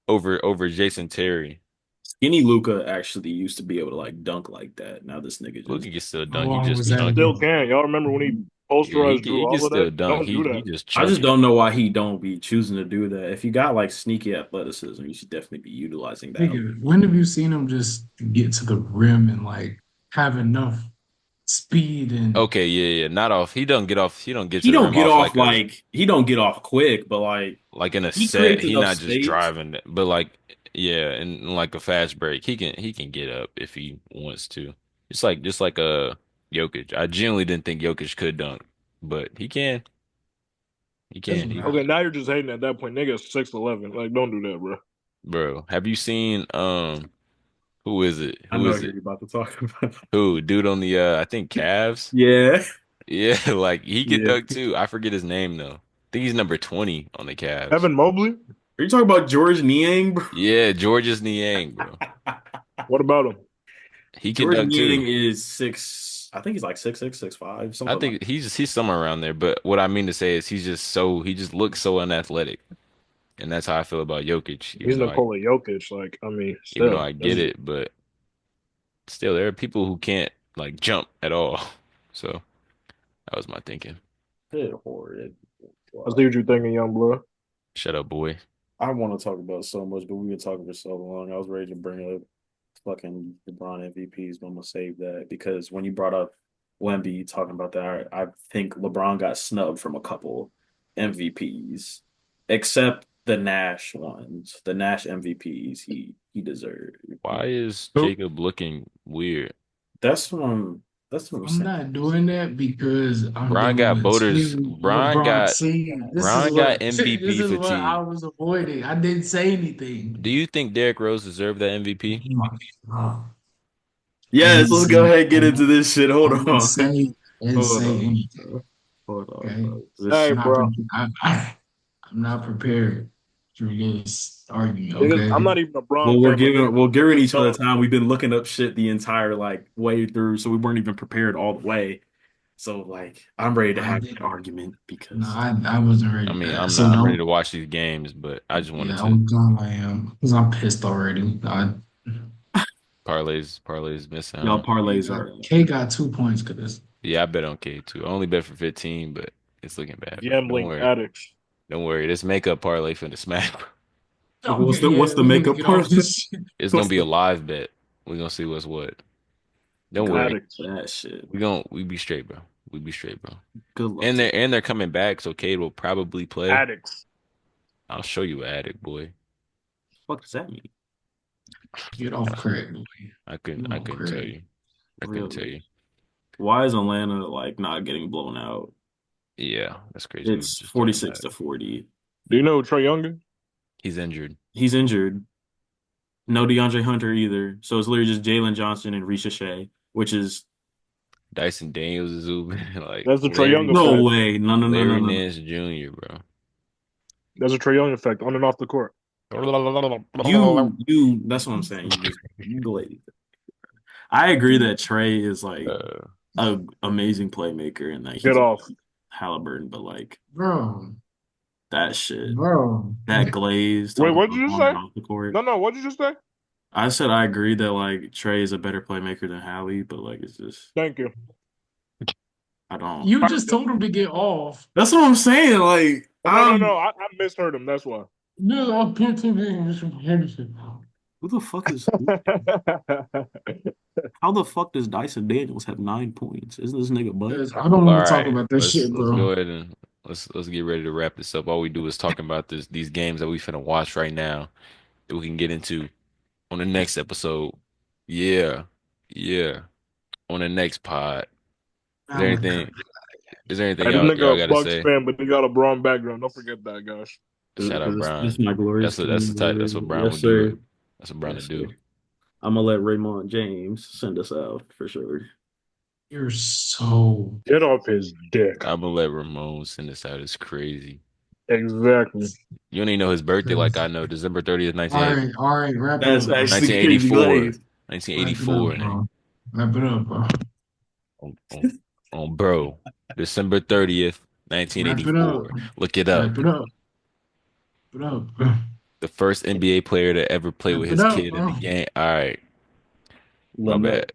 over Jason Terry. Skinny Luca actually used to be able to like dunk like that. Now this nigga Luka just can still How dunk. He long just was that He chunky. still ago? can. Y'all remember when he Yeah, posterized he Drew can Holiday? still dunk. Don't do He that. just I just chunky. don't know why he don't be choosing to do that. If you got like sneaky athleticism, you should definitely be utilizing that. Nigga, when have you seen him just get to the rim and like have enough speed and Okay, yeah, yeah. Not off. He don't get off. He don't get He to the don't rim get off off like he don't get off quick, but like in a he set. creates He enough not just space. driving, but like yeah, in like a fast break, he can get up if he wants to. It's like just like a Jokic. I genuinely didn't think Jokic could dunk, but he can. He that's can. what He Okay, now you're just hating at that point. Nigga's 6'11". Like, don't do that, bro. bro. Have you seen who is it? I Who know is who it? you're about to talk about. Who dude on the I think Cavs? Yeah, Yeah, like he can yeah. dunk too. I forget his name though. I think he's number 20 on the Cavs. Evan Mobley? Are you talking about George Niang, bro? Yeah, Georges Niang, bro. What about him? He can George dunk too. Niang is six. I think he's like 6'6", 6'5", I something like. think he's somewhere around there. But what I mean to say is he just looks so unathletic, and that's how I feel about Jokic. He's Nikola Jokic. Like, I mean, Even though still. I get it, but still there are people who can't like jump at all. So that was my thinking. Horrid. I see what you're thinking, young blood. Shut up, boy. I want to talk about so much, but we've been talking for so long. I was ready to bring up fucking LeBron MVPs, but I'm gonna save that because when you brought up Wemby talking about that, I think LeBron got snubbed from a couple MVPs, except the Nash ones, the Nash MVPs he deserved. Why is Who? Jacob looking weird? That's what I'm. That's what I'm I'm saying. not doing that because I'm Brian dealing got with voters. Team LeBron. See, Brian got this MVP is what I fatigue. was avoiding. I didn't say anything. Do you think Derrick Rose deserved that MVP? Oh, I Yes, didn't let's say, go ahead and get into this shit. I Hold didn't on. say, I didn't Hold say on. anything. Hold on, Okay, bro. This Hey, shit. I'm not, bro. I'm not prepared for this argument. Niggas, I'm Okay, not even a Bron Well, fan, but niggas we're giving each other talk. time. We've been looking up shit the entire like way through, so we weren't even prepared all the way. So like, I'm ready to I have an didn't. argument No, because I wasn't I ready for mean, that. I'm So not. I'm ready don't. to watch these games, but I just wanted Yeah, to I am because I'm pissed already. parlays missing, y'all huh? parlays are. K got 2 points because Yeah, I bet on K too. I only bet for 15, but it's looking bad, bro. Don't Gambling worry. addicts. Don't worry. This makeup parlay finna smack, bro. What's okay, the yeah, what's the we need to makeup get off parlay? this shit. It's gonna What's be a the live bet. We're gonna see what's what. Don't good luck worry. Addicts. with that shit? We be straight, bro. We be straight, bro. Good luck to And they're coming back, so Cade will probably play. Addicts. I'll show you addict, boy. what does that mean? Get off crack, boy. Get I off couldn't tell crack. you. I couldn't tell Really? you. Why is Atlanta like not getting blown out? Yeah, that's crazy. We were It's just talking 46 about to it. 40. Do you know Trey Young is? He's injured. He's injured. No DeAndre Hunter either. So it's literally just Jalen Johnson and Risha Shea, which is Dyson Daniels is hooping. Like That's the Trae Young No effect. way. No, no, no, no, Larry no, no. Nance Jr., bro. That's a Trae Young effect on and off the court. That's what I'm saying. You glazed. I agree that Trey is like Uh, a amazing playmaker and that Get he's off. Halliburton, but like Bro, that shit, bro. that glaze Wait, talking what did about you just on say? and off the court. No, what did you just say? I said I agree that like Trey is a better playmaker than Hallie, but like it's just Thank you. I don't. You just told him to get off. That's what I'm saying. Like No. I misheard him. That's why. No, I can't take it. who the fuck is how the fuck does Dyson Daniels have 9 points? Isn't this nigga butt? Yes, I don't all want to talk right, about this shit, let's bro. go ahead and let's get ready to wrap this up. All we do is talking about these games that we finna watch right now that we can get into on the next episode. Yeah, yeah. On the next pod. Is Oh there my God. anything? Is there anything Hey, this y'all nigga a gotta Bucks say? fan, but he got a Braun background. Don't forget that, guys. Shout out This Brian. is my glorious That's the type. That's team. what Brian Yes, would do. sir. That's what Brian Yes, would do. sir. I'm gonna let Raymond James send us out for sure. You're so Get off his dick. I'm gonna let Ramon send this out. It's crazy. Exactly. You don't even know his birthday like crazy. I know. December 30th, 1980 All right, wrap it That's up, bro. actually crazy 1984. glaze. Wrap it 1984, up, nigga. bro. Wrap it up, bro. On bro. December 30th, Wrap it up. 1984. Look it up. Wrap it up. Wrap it up, bro. The first NBA player to ever play Wrap with it his up, kid in the bro. game. All right. My Lamelo. bad.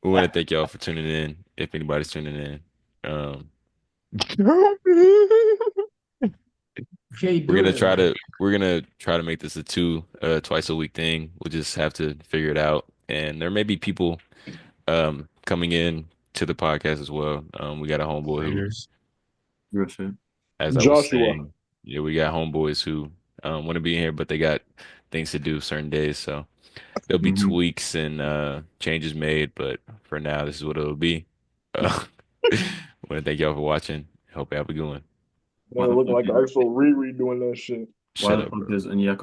We want to thank y'all for tuning in. If anybody's tuning in, um, Can't do it. Like, we're gonna try to make this a twice a week thing. We'll just have to figure it out. And there may be people coming in to the podcast as well. We got a homeboy who, figures. Real shit. as I was Joshua. saying, yeah, we got homeboys who want to be in here, but they got things to do certain days. So there'll be Mhm. tweaks and changes made, but for now, this is what it'll be. Uh, want to thank y'all for watching. Hope you have a good one. Man, looking like the actual Riri doing that shit. Why Shut the up, fuck bro. is Onyeka